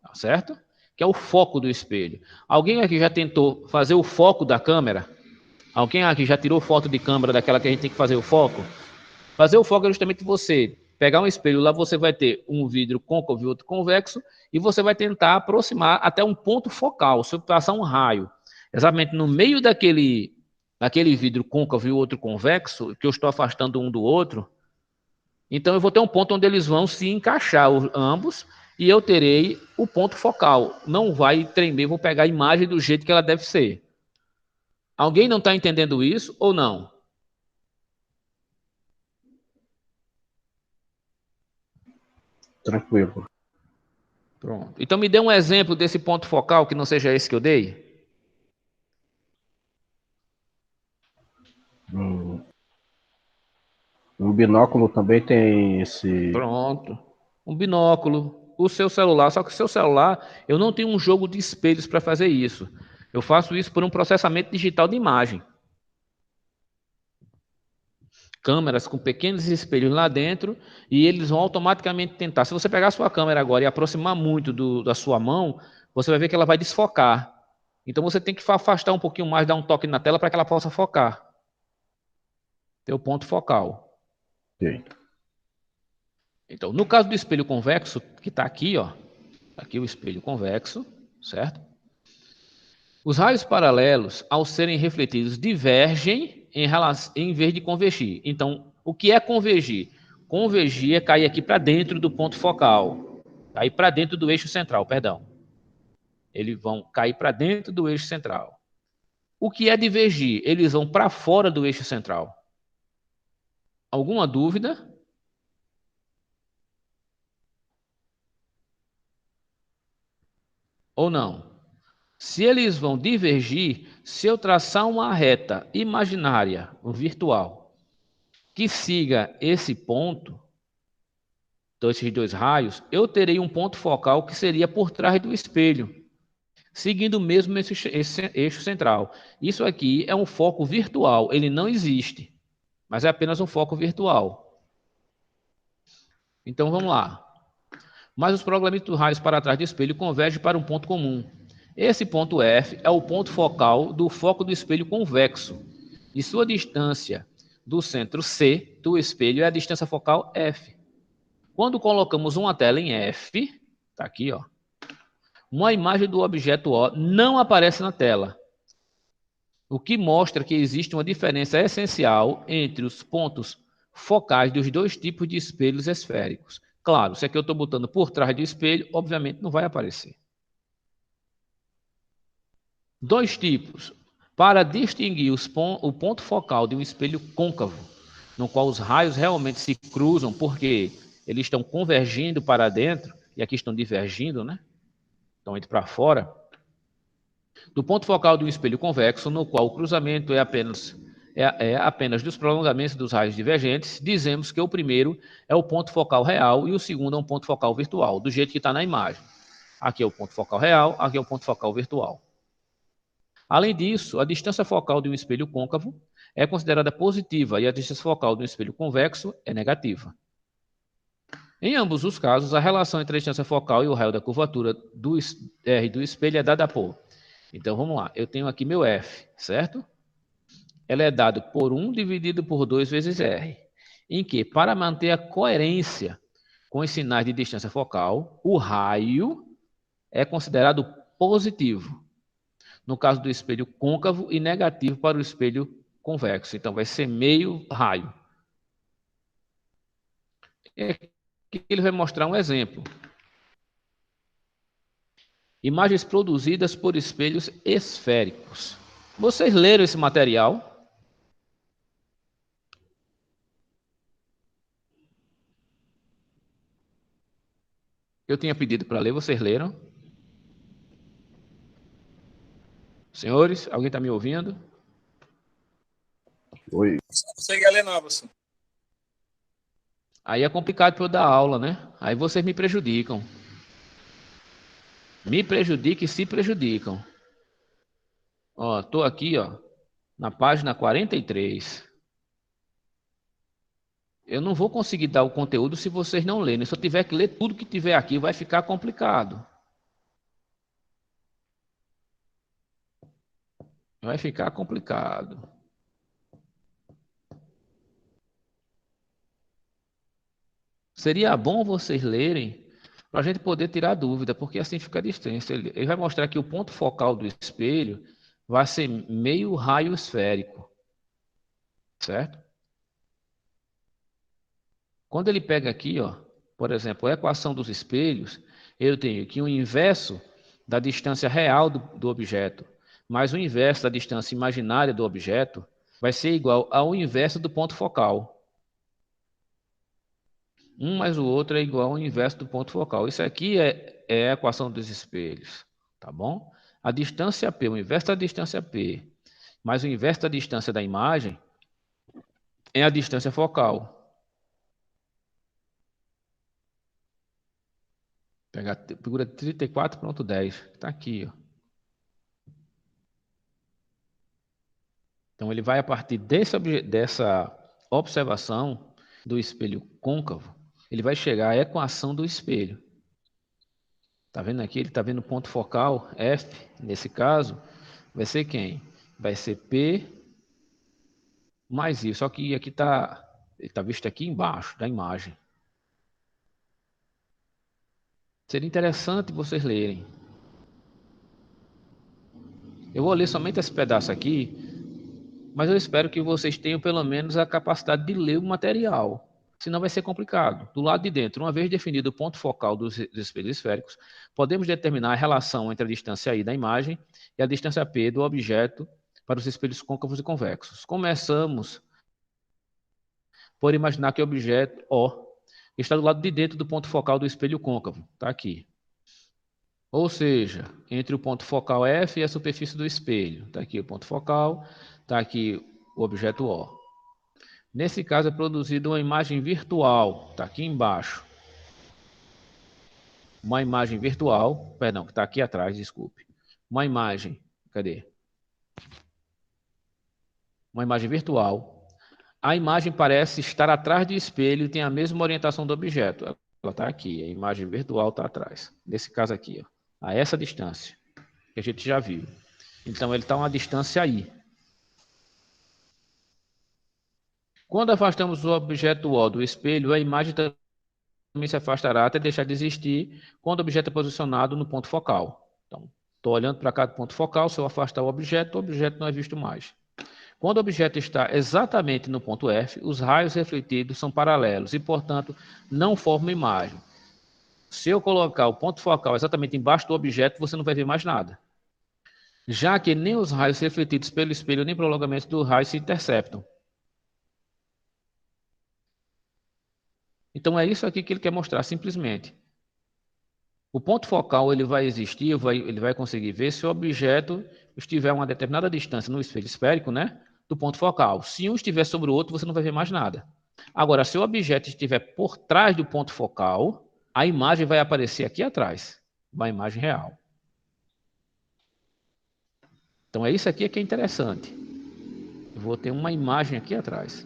tá certo? Que é o foco do espelho. Alguém aqui já tentou fazer o foco da câmera? Alguém aqui já tirou foto de câmera daquela que a gente tem que fazer o foco? Fazer o foco é justamente você pegar um espelho, lá você vai ter um vidro côncavo e outro convexo, e você vai tentar aproximar até um ponto focal, se eu passar um raio, exatamente no meio daquele vidro côncavo e o outro convexo, que eu estou afastando um do outro, então eu vou ter um ponto onde eles vão se encaixar ambos, e eu terei o ponto focal. Não vai tremer, vou pegar a imagem do jeito que ela deve ser. Alguém não está entendendo isso ou não? Tranquilo. Pronto. Então me dê um exemplo desse ponto focal que não seja esse que eu dei. Um binóculo também tem esse. Pronto. Um binóculo. O seu celular. Só que o seu celular, eu não tenho um jogo de espelhos para fazer isso. Eu faço isso por um processamento digital de imagem. Câmeras com pequenos espelhos lá dentro e eles vão automaticamente tentar. Se você pegar a sua câmera agora e aproximar muito da sua mão, você vai ver que ela vai desfocar. Então você tem que afastar um pouquinho mais, dar um toque na tela para que ela possa focar. Ter o ponto focal. Ok. Então, no caso do espelho convexo, que está aqui, ó, aqui o espelho convexo, certo? Os raios paralelos, ao serem refletidos, divergem em vez de convergir. Então, o que é convergir? Convergir é cair aqui para dentro do ponto focal, cair para dentro do eixo central, perdão. Eles vão cair para dentro do eixo central. O que é divergir? Eles vão para fora do eixo central. Alguma dúvida? Ou não? Se eles vão divergir, se eu traçar uma reta imaginária, virtual, que siga esse ponto, então esses dois raios, eu terei um ponto focal que seria por trás do espelho, seguindo mesmo esse eixo central. Isso aqui é um foco virtual, ele não existe, mas é apenas um foco virtual. Então vamos lá. Mas os programas dos raios para trás do espelho convergem para um ponto comum. Esse ponto F é o ponto focal do foco do espelho convexo, e sua distância do centro C do espelho é a distância focal F. Quando colocamos uma tela em F, está aqui, ó, uma imagem do objeto O não aparece na tela, o que mostra que existe uma diferença essencial entre os pontos focais dos dois tipos de espelhos esféricos. Claro, se aqui eu estou botando por trás do espelho, obviamente não vai aparecer. Dois tipos. Para distinguir o ponto focal de um espelho côncavo, no qual os raios realmente se cruzam, porque eles estão convergindo para dentro, e aqui estão divergindo, né? Estão indo para fora. Do ponto focal de um espelho convexo, no qual o cruzamento é apenas dos prolongamentos dos raios divergentes, dizemos que o primeiro é o ponto focal real e o segundo é um ponto focal virtual, do jeito que está na imagem. Aqui é o ponto focal real, aqui é o ponto focal virtual. Além disso, a distância focal de um espelho côncavo é considerada positiva e a distância focal de um espelho convexo é negativa. Em ambos os casos, a relação entre a distância focal e o raio da curvatura do R do espelho é dada por... Então, vamos lá. Eu tenho aqui meu F, certo? Ela é dado por 1 dividido por 2 vezes R, em que, para manter a coerência com os sinais de distância focal, o raio é considerado positivo, no caso do espelho côncavo, e negativo para o espelho convexo. Então, vai ser meio raio. Aqui ele vai mostrar um exemplo. Imagens produzidas por espelhos esféricos. Vocês leram esse material? Eu tinha pedido para ler, vocês leram? Senhores, alguém está me ouvindo? Oi. Não consegue ler, não, professor. Aí é complicado para eu dar aula, né? Aí vocês me prejudicam. Me prejudicam e se prejudicam. Ó, tô aqui, ó, na página 43. Eu não vou conseguir dar o conteúdo se vocês não lerem. Se eu tiver que ler tudo que tiver aqui, vai ficar complicado. Vai ficar complicado. Seria bom vocês lerem para a gente poder tirar dúvida, porque assim fica a distância. Ele vai mostrar que o ponto focal do espelho vai ser meio raio esférico, certo? Quando ele pega aqui, ó, por exemplo, a equação dos espelhos, eu tenho que o inverso da distância real do objeto mais o inverso da distância imaginária do objeto vai ser igual ao inverso do ponto focal. Um mais o outro é igual ao inverso do ponto focal. Isso aqui é a equação dos espelhos, tá bom? A distância P, o inverso da distância P, mais o inverso da distância da imagem é a distância focal. Pegar a figura 34.10, está aqui, ó. Então, ele vai a partir dessa observação do espelho côncavo, ele vai chegar à equação do espelho. Está vendo aqui? Ele está vendo o ponto focal, F, nesse caso, vai ser quem? Vai ser P mais I, só que aqui está, ele está visto aqui embaixo da imagem. Seria interessante vocês lerem. Eu vou ler somente esse pedaço aqui, mas eu espero que vocês tenham pelo menos a capacidade de ler o material. Senão vai ser complicado. Do lado de dentro, uma vez definido o ponto focal dos espelhos esféricos, podemos determinar a relação entre a distância I da imagem e a distância P do objeto para os espelhos côncavos e convexos. Começamos por imaginar que o objeto O está do lado de dentro do ponto focal do espelho côncavo. Está aqui. Ou seja, entre o ponto focal F e a superfície do espelho. Está aqui o ponto focal, está aqui o objeto O. Nesse caso é produzida uma imagem virtual, está aqui embaixo. Uma imagem virtual, perdão, que está aqui atrás, desculpe. Uma imagem, cadê? Uma imagem virtual. A imagem parece estar atrás do espelho e tem a mesma orientação do objeto. Ela está aqui, a imagem virtual está atrás. Nesse caso aqui, ó, a essa distância, que a gente já viu. Então, ele está a uma distância aí. Quando afastamos o objeto O do espelho, a imagem também se afastará até deixar de existir quando o objeto é posicionado no ponto focal. Então, estou olhando para cada ponto focal, se eu afastar o objeto não é visto mais. Quando o objeto está exatamente no ponto F, os raios refletidos são paralelos e, portanto, não formam imagem. Se eu colocar o ponto focal exatamente embaixo do objeto, você não vai ver mais nada. Já que nem os raios refletidos pelo espelho, nem prolongamento do raio se interceptam. Então, é isso aqui que ele quer mostrar, simplesmente. O ponto focal ele vai existir, ele vai conseguir ver se o objeto estiver a uma determinada distância no espelho esférico, né, do ponto focal. Se um estiver sobre o outro, você não vai ver mais nada. Agora, se o objeto estiver por trás do ponto focal, a imagem vai aparecer aqui atrás, uma imagem real. Então, é isso aqui que é interessante. Eu vou ter uma imagem aqui atrás.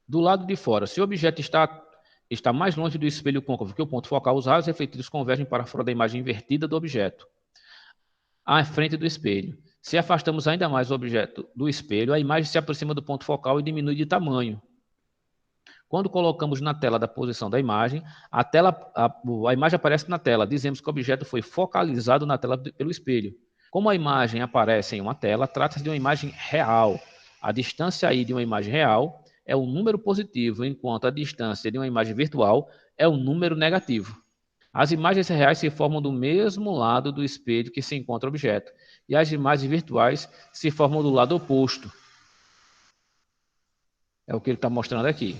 Do lado de fora, se o objeto está mais longe do espelho côncavo que o ponto focal, os raios refletidos convergem para fora da imagem invertida do objeto, à frente do espelho. Se afastamos ainda mais o objeto do espelho, a imagem se aproxima do ponto focal e diminui de tamanho. Quando colocamos na tela da posição da imagem, a imagem aparece na tela. Dizemos que o objeto foi focalizado na tela pelo espelho. Como a imagem aparece em uma tela, trata-se de uma imagem real. A distância aí de uma imagem real é um número positivo, enquanto a distância de uma imagem virtual é um número negativo. As imagens reais se formam do mesmo lado do espelho que se encontra o objeto, e as imagens virtuais se formam do lado oposto. É o que ele está mostrando aqui.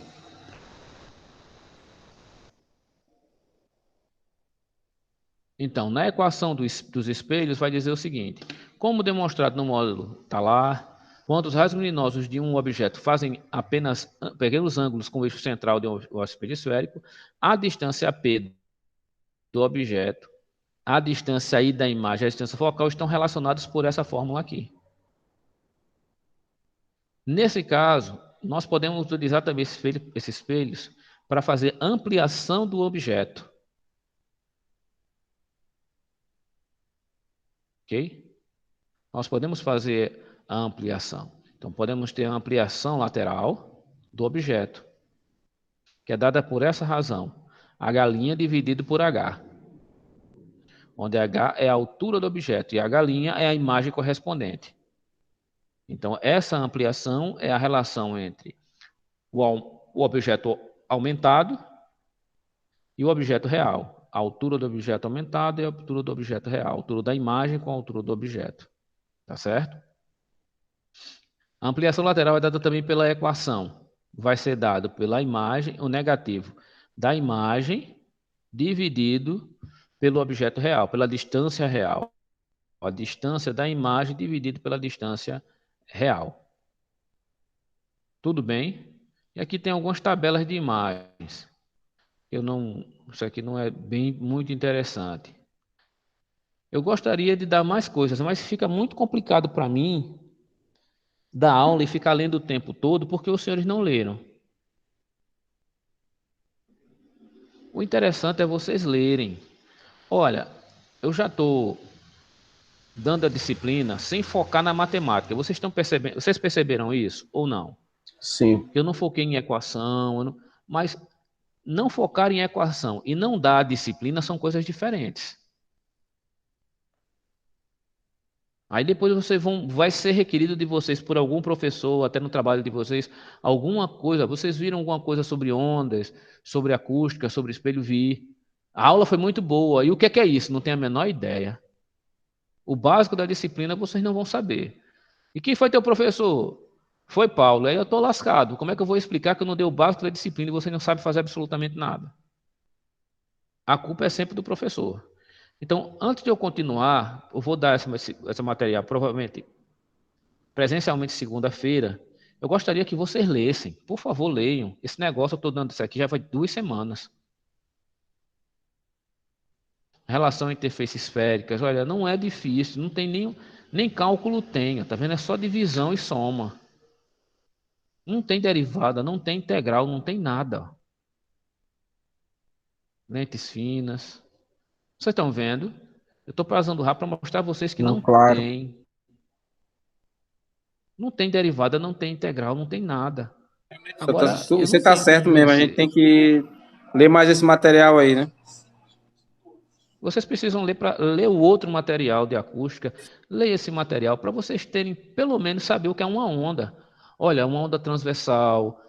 Então, na equação dos espelhos, vai dizer o seguinte: como demonstrado no módulo, está lá, quando os raios luminosos de um objeto fazem apenas pequenos ângulos com o eixo central de um espelho esférico, a distância P do objeto, a distância I da imagem e a distância focal estão relacionados por essa fórmula aqui. Nesse caso, nós podemos utilizar também esses espelhos para fazer ampliação do objeto. Ok? Nós podemos fazer a ampliação. Então, podemos ter a ampliação lateral do objeto, que é dada por essa razão. H' dividido por H. Onde H é a altura do objeto e H' é a imagem correspondente. Então, essa ampliação é a relação entre o objeto aumentado e o objeto real. A altura do objeto aumentado e a altura do objeto real. A altura da imagem com a altura do objeto. Tá certo? A ampliação lateral é dada também pela equação. Vai ser dado pela imagem, o negativo da imagem dividido pelo objeto real, pela distância real. A distância da imagem dividido pela distância real. Tudo bem? E aqui tem algumas tabelas de imagens. Isso aqui não é muito interessante. Eu gostaria de dar mais coisas, mas fica muito complicado para mim dar aula e ficar lendo o tempo todo, porque os senhores não leram. O interessante é vocês lerem. Olha, eu já estou dando a disciplina sem focar na matemática. Vocês perceberam isso ou não? Sim. Eu não foquei em equação, mas não focar em equação e não dar a disciplina são coisas diferentes. Aí depois vai ser requerido de vocês por algum professor, até no trabalho de vocês, alguma coisa. Vocês viram alguma coisa sobre ondas, sobre acústica, sobre espelho vi. A aula foi muito boa. E o que é isso? Não tenho a menor ideia. O básico da disciplina vocês não vão saber. E quem foi teu professor? Foi Paulo. Aí eu estou lascado. Como é que eu vou explicar que eu não dei o básico da disciplina e você não sabe fazer absolutamente nada? A culpa é sempre do professor. Então, antes de eu continuar, eu vou dar essa material, provavelmente, presencialmente segunda-feira. Eu gostaria que vocês lessem. Por favor, leiam. Esse negócio eu estou dando isso aqui já vai 2 semanas. Relação entre interfaces esféricas. Olha, não é difícil. Não tem nem cálculo tem. Tá vendo? É só divisão e soma. Não tem derivada, não tem integral, não tem nada. Lentes finas. Vocês estão vendo? Eu estou passando rápido para mostrar a vocês que não claro. tem. Não tem derivada, não tem integral, não tem nada. Agora, você está certo mesmo, a gente tem que ler mais esse material aí, né? Vocês precisam ler o outro material de acústica, ler esse material para vocês terem, pelo menos, saber o que é uma onda. Olha, uma onda transversal,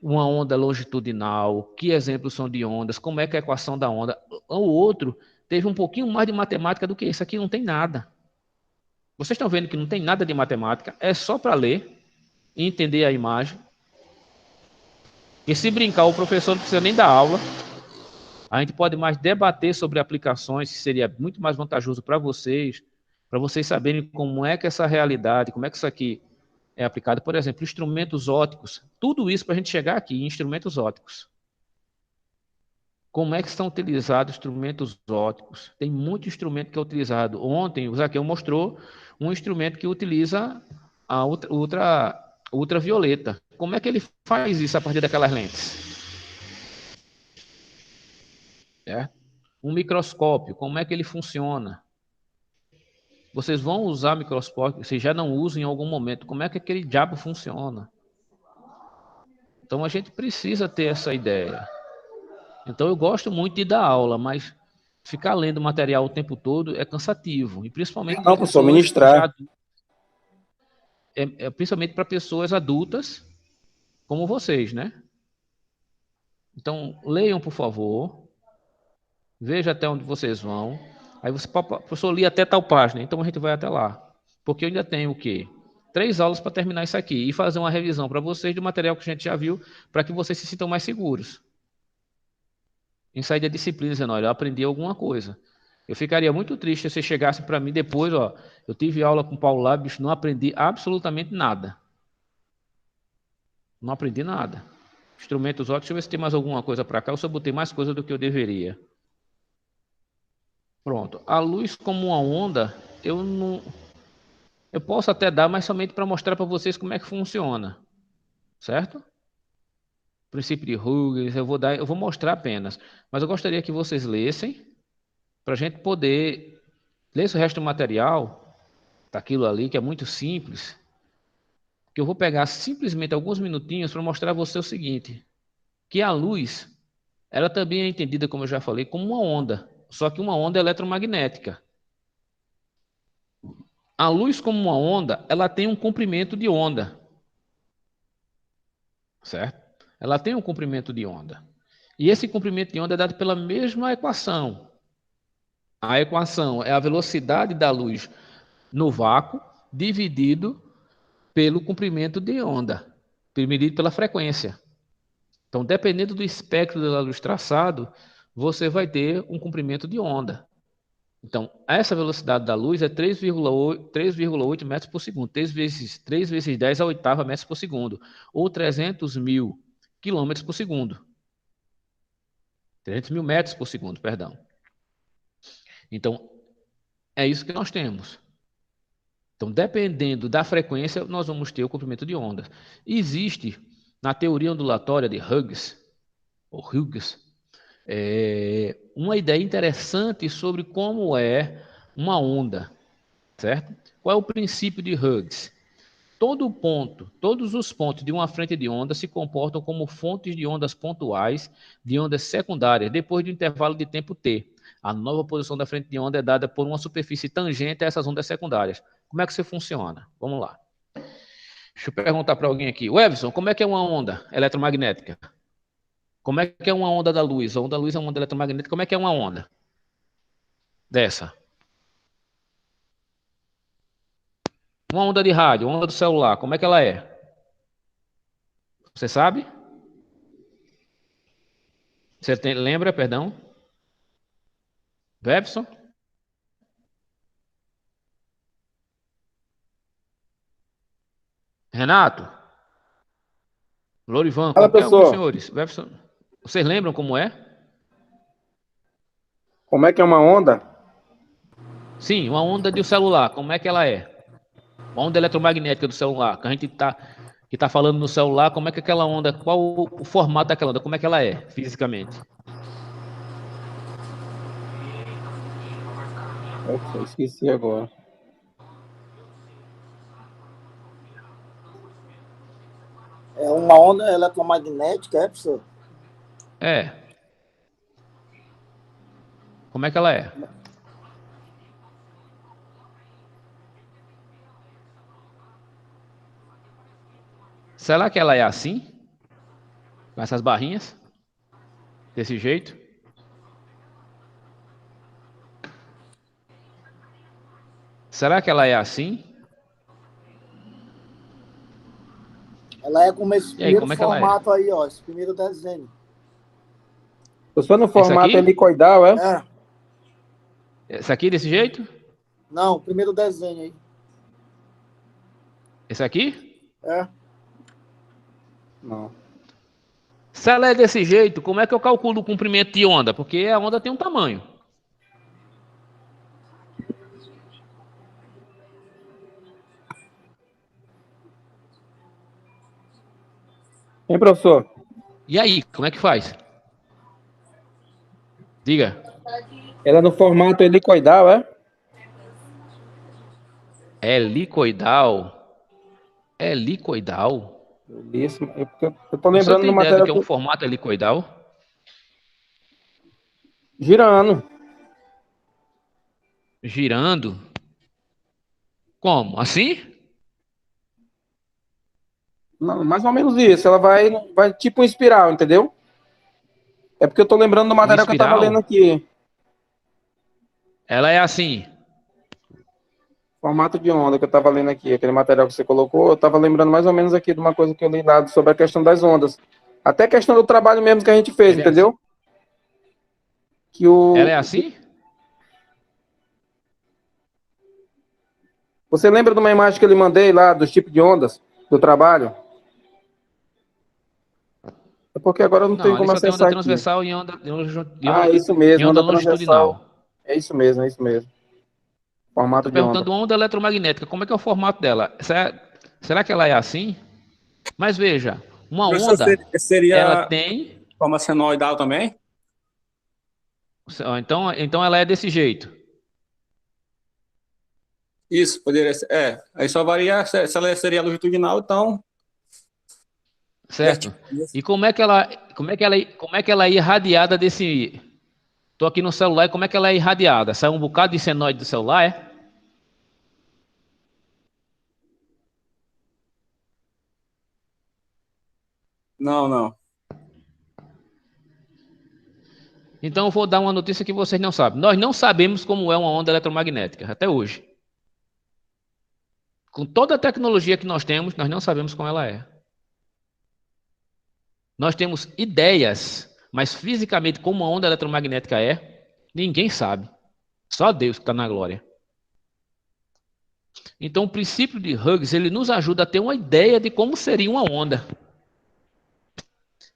uma onda longitudinal, que exemplos são de ondas, como é que é a equação da onda. O outro teve um pouquinho mais de matemática do que isso. Aqui não tem nada. Vocês estão vendo que não tem nada de matemática, é só para ler e entender a imagem. E se brincar, o professor não precisa nem dar aula. A gente pode mais debater sobre aplicações, que seria muito mais vantajoso para vocês saberem como é que essa realidade, como é que isso aqui é aplicado. Por exemplo, instrumentos ópticos. Tudo isso para a gente chegar aqui em instrumentos ópticos. Como é que estão utilizados instrumentos ópticos? Tem muito instrumento que é utilizado. Ontem, o Zaqueu mostrou um instrumento que utiliza a ultravioleta. Como é que ele faz isso a partir daquelas lentes? Um microscópio, como é que ele funciona? Vocês vão usar microscópio, vocês já não usam em algum momento. Como é que aquele diabo funciona? Então, a gente precisa ter essa ideia. Então, eu gosto muito de dar aula, mas ficar lendo material o tempo todo é cansativo. E principalmente Não, professor, ministrar. Principalmente para pessoas adultas como vocês, né? Então, leiam, por favor. Veja até onde vocês vão. Aí você, professor, li até tal página, então a gente vai até lá. Porque eu ainda tenho o quê? 3 aulas para terminar isso aqui e fazer uma revisão para vocês do material que a gente já viu, para que vocês se sintam mais seguros. Em sair da disciplina, dizendo, olha, eu aprendi alguma coisa. Eu ficaria muito triste se você chegasse para mim depois, ó, eu tive aula com o Paulo lá, bicho, não aprendi absolutamente nada. Não aprendi nada. Instrumentos óticos, deixa eu ver se tem mais alguma coisa para cá, ou se eu botei mais coisa do que eu deveria. Pronto. A luz como uma onda, eu não... Eu posso até dar, mas somente para mostrar para vocês como é que funciona. Certo? Princípio de Huygens, eu vou mostrar apenas. Mas eu gostaria que vocês lessem, para a gente poder ler esse resto do material, daquilo ali, que é muito simples, que eu vou pegar simplesmente alguns minutinhos para mostrar a você o seguinte, que a luz, ela também é entendida, como eu já falei, como uma onda, só que uma onda eletromagnética. A luz como uma onda, ela tem um comprimento de onda, certo? Ela tem um comprimento de onda. E esse comprimento de onda é dado pela mesma equação. A equação é a velocidade da luz no vácuo dividido pelo comprimento de onda, dividido pela frequência. Então, dependendo do espectro da luz traçado, você vai ter um comprimento de onda. Então, essa velocidade da luz é 3,8 metros por segundo, 3 vezes 10 a oitava metros por segundo, ou 300 mil quilômetros por segundo. 300 mil metros por segundo, perdão. Então, é isso que nós temos. Então, dependendo da frequência, nós vamos ter o comprimento de onda. Existe, na teoria ondulatória de Hughes, uma ideia interessante sobre como é uma onda, certo? Qual é o princípio de Hughes? Todos os pontos de uma frente de onda se comportam como fontes de ondas pontuais, de ondas secundárias, depois de um intervalo de tempo t. A nova posição da frente de onda é dada por uma superfície tangente a essas ondas secundárias. Como é que isso funciona? Vamos lá. Deixa eu perguntar para alguém aqui. Everson, como é que é uma onda eletromagnética? Como é que é uma onda da luz? A onda da luz é uma onda eletromagnética. Como é que é uma onda dessa? Uma onda de rádio, uma onda do celular, como é que ela é? Você sabe? Lembra, perdão? Everson? Renato? Lorivan, Fala, qualquer um dos professor. senhores. Everson, vocês lembram como é? Como é que é uma onda? Sim, uma onda de celular, como é que ela é? Uma onda eletromagnética do celular, que a gente tá falando no celular, como é que aquela onda, qual o formato daquela onda, como é que ela é, fisicamente? Eu esqueci agora. É uma onda eletromagnética, é, professor? É. Como é que ela é? Será que ela é assim? Com essas barrinhas? Desse jeito? Será que ela é assim? Ela é como esse E aí, primeiro como é que ela é? formato aí, ó. Esse primeiro desenho. Professor, no Esse formato aqui? helicoidal, é? É. Esse aqui desse jeito? Não, o primeiro desenho aí. Esse aqui? É. Não. Se ela é desse jeito, como é que eu calculo o comprimento de onda? Porque a onda tem um tamanho. Hein, professor? E aí, como é que faz? Diga. Ela é no formato helicoidal, é? Helicoidal? Helicoidal? Isso. Eu tô O senhor lembrando tem do ideia do material que é um formato helicoidal? girando. Girando? Como? Assim? Não, mais ou menos isso. Ela vai tipo um espiral, entendeu? É porque eu tô lembrando do Uma material que eu tava lendo espiral? aqui. Ela é assim. Formato de onda que eu tava lendo aqui. Aquele material que você colocou, eu tava lembrando mais ou menos aqui de uma coisa que eu li lá sobre a questão das ondas. Até a questão do trabalho mesmo que a gente fez, Ela é assim? entendeu? Que Ela o, é assim? Você lembra de uma imagem que eu lhe mandei lá dos tipos de ondas do trabalho? É porque agora eu não tenho Não, ali como só tem onda acessar aqui. transversal e Ah, é isso e mesmo, onda onda transversal. longitudinal. É isso mesmo, é isso mesmo. Estou Formato de onda. perguntando onda eletromagnética, como é que é o formato dela? Será que ela é assim? Mas veja, uma Professor, onda, ela seria tem. forma senoidal também? Então ela é desse jeito, Isso, poderia ser. É, aí só varia se ela seria longitudinal, então. certo? E como é que ela é irradiada desse. Estou aqui no celular e como é que ela é irradiada? Sai um bocado de senoide do celular, é? Não, não. Então eu vou dar uma notícia que vocês não sabem. Nós não sabemos como é uma onda eletromagnética, até hoje. Com toda a tecnologia que nós temos, nós não sabemos como ela é. Nós temos ideias, mas fisicamente como uma onda eletromagnética é, ninguém sabe. Só Deus que está na glória. Então o princípio de Hughes, ele nos ajuda a ter uma ideia de como seria uma onda.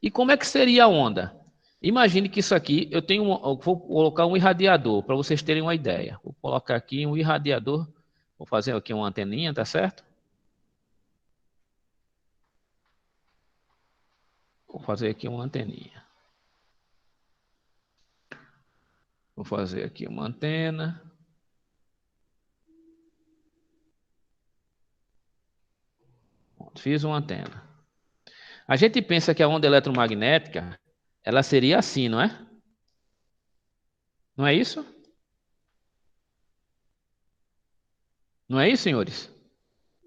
E como é que seria a onda? Imagine que isso aqui, eu vou colocar um irradiador, para vocês terem uma ideia. Vou colocar aqui um irradiador, vou fazer aqui uma anteninha, tá certo? Vou fazer aqui uma anteninha. Vou fazer aqui uma antena. Fiz uma antena. A gente pensa que a onda eletromagnética, ela seria assim, não é? Não é isso? Não é isso, senhores?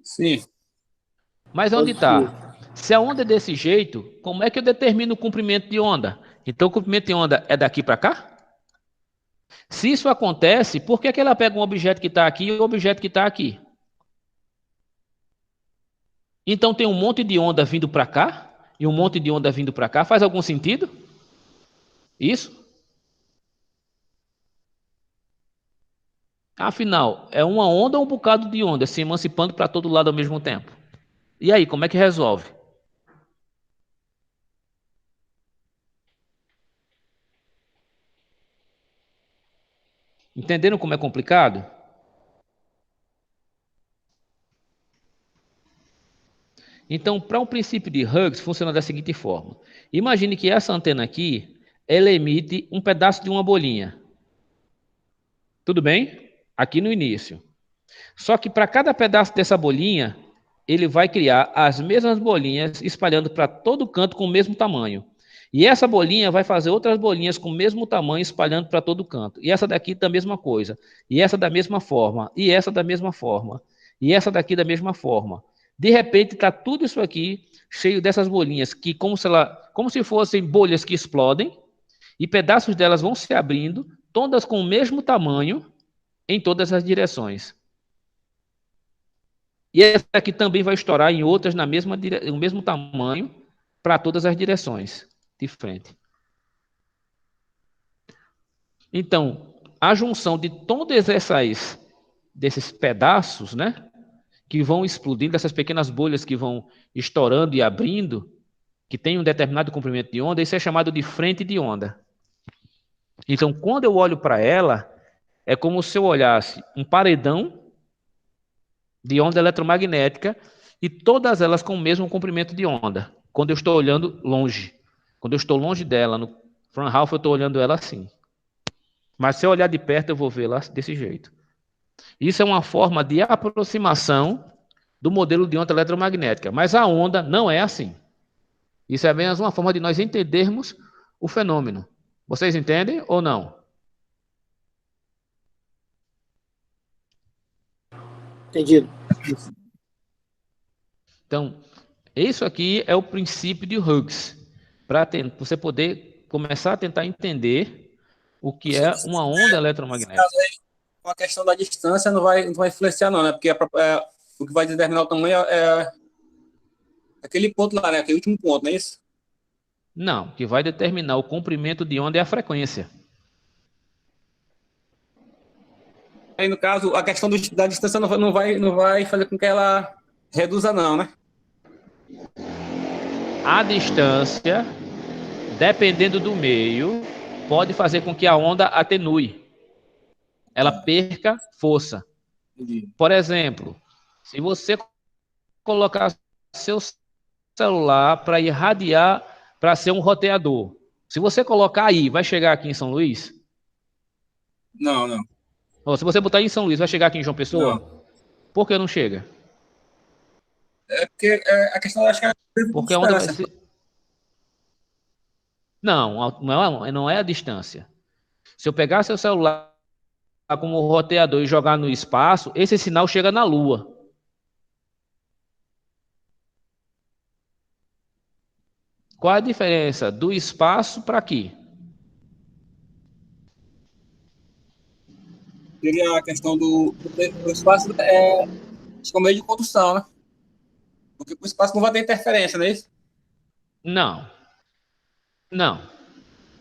Sim. Mas onde está? Se a onda é desse jeito, como é que eu determino o comprimento de onda? Então o comprimento de onda é daqui para cá? Se isso acontece, por que ela pega um objeto que está aqui e um objeto que está aqui? Então tem um monte de onda vindo para cá e um monte de onda vindo para cá. Faz algum sentido? Isso? Afinal, é uma onda ou um bocado de onda se emancipando para todo lado ao mesmo tempo? E aí, como é que resolve? Entenderam como é complicado? Então, para um princípio de Hughes, funciona da seguinte forma. Imagine que essa antena aqui, ela emite um pedaço de uma bolinha. Tudo bem? Aqui no início. Só que para cada pedaço dessa bolinha, ele vai criar as mesmas bolinhas espalhando para todo canto com o mesmo tamanho. E essa bolinha vai fazer outras bolinhas com o mesmo tamanho espalhando para todo canto. E essa daqui da mesma coisa. E essa da mesma forma. E essa da mesma forma. E essa daqui da mesma forma. De repente está tudo isso aqui cheio dessas bolinhas que como se fossem bolhas que explodem e pedaços delas vão se abrindo, todas com o mesmo tamanho em todas as direções. E essa aqui também vai estourar em outras no mesmo tamanho para todas as direções de frente. Então, a junção de todos desses pedaços, né, que vão explodindo, dessas pequenas bolhas que vão estourando e abrindo, que tem um determinado comprimento de onda, isso é chamado de frente de onda. Então, quando eu olho para ela, é como se eu olhasse um paredão de onda eletromagnética e todas elas com o mesmo comprimento de onda. Quando eu estou olhando longe. Quando eu estou longe dela, no Fraunhofer, eu estou olhando ela assim. Mas se eu olhar de perto, eu vou vê-la desse jeito. Isso é uma forma de aproximação do modelo de onda eletromagnética. Mas a onda não é assim. Isso é apenas uma forma de nós entendermos o fenômeno. Vocês entendem ou não? Entendido. Então, isso aqui é o princípio de Hughes, para você poder começar a tentar entender o que é uma onda Nesse caso eletromagnética. aí, com a questão da distância não vai influenciar, não, né? Porque o que vai determinar o tamanho é aquele ponto lá, né? Aquele último ponto, não é isso? Não, o que vai determinar o comprimento de onda é a frequência. Aí, no caso, a questão da distância não vai fazer com que ela reduza, não, né? A distância, dependendo do meio, pode fazer com que a onda atenue. Ela perca força. Entendi. Por exemplo, se você colocar seu celular para irradiar, para ser um roteador, se você colocar aí, vai chegar aqui em São Luís? Não, não. Ou se você botar em São Luís, vai chegar aqui em João Pessoa? Não. Por que não chega? É porque a questão, acho que é a Porque a onda vai distância. ser... Não é a distância. Se eu pegar seu celular como roteador e jogar no espaço, esse sinal chega na Lua. Qual a diferença do espaço para aqui? Seria a questão do espaço, acho que é o meio de condução, né? Porque o espaço não vai ter interferência, não é isso? Não. Não.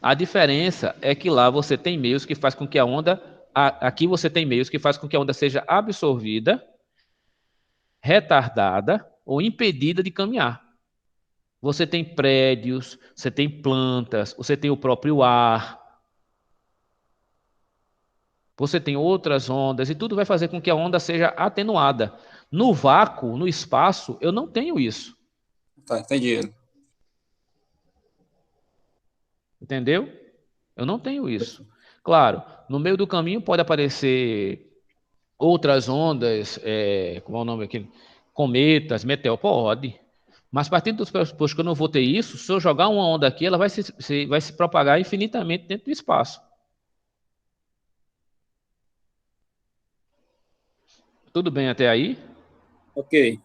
A diferença é que lá você tem meios que faz com que a onda... Aqui você tem meios que faz com que a onda seja absorvida, retardada ou impedida de caminhar. Você tem prédios, você tem plantas, você tem o próprio ar, você tem outras ondas, e tudo vai fazer com que a onda seja atenuada. No vácuo, no espaço, eu não tenho isso. Tá, entendi. Entendeu? Eu não tenho isso. Claro, no meio do caminho pode aparecer outras ondas, como é o nome aqui? Cometas, meteoro, pode. Mas partindo dos pressupostos que eu não vou ter isso, se eu jogar uma onda aqui, ela vai se propagar infinitamente dentro do espaço. Tudo bem até aí? Ok.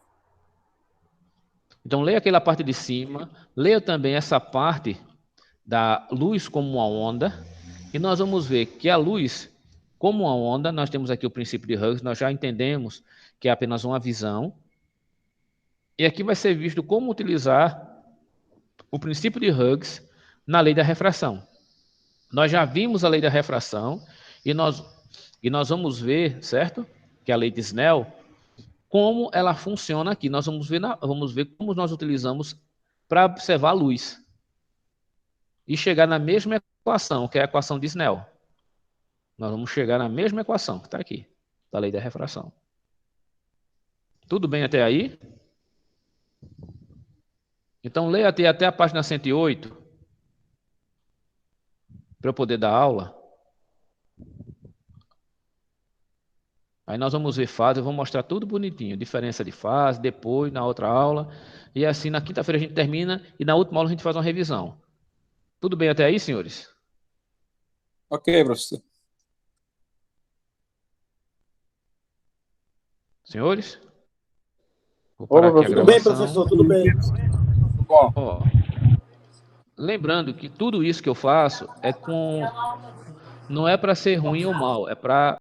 Então leia aquela parte de cima, leia também essa parte da luz como uma onda, e nós vamos ver que a luz, como uma onda, nós temos aqui o princípio de Hughes, nós já entendemos que é apenas uma visão, e aqui vai ser visto como utilizar o princípio de Hughes na lei da refração. Nós já vimos a lei da refração, e nós vamos ver, certo? Que é a lei de Snell, como ela funciona aqui. Nós vamos ver como nós utilizamos para observar a luz e chegar na mesma equação, que é a equação de Snell. Nós vamos chegar na mesma equação que está aqui, da lei da refração. Tudo bem até aí? Então, leia até a página 108, para eu poder dar aula. Aí nós vamos ver fase, eu vou mostrar tudo bonitinho, diferença de fase, depois, na outra aula. E assim, na quinta-feira a gente termina e na última aula a gente faz uma revisão. Tudo bem até aí, senhores? Ok, professor. Senhores? Vou parar aqui a Tudo bem, gravação. professor, tudo bem. Bom. Ó, lembrando que tudo isso que eu faço não é para ser ruim ou mal, é para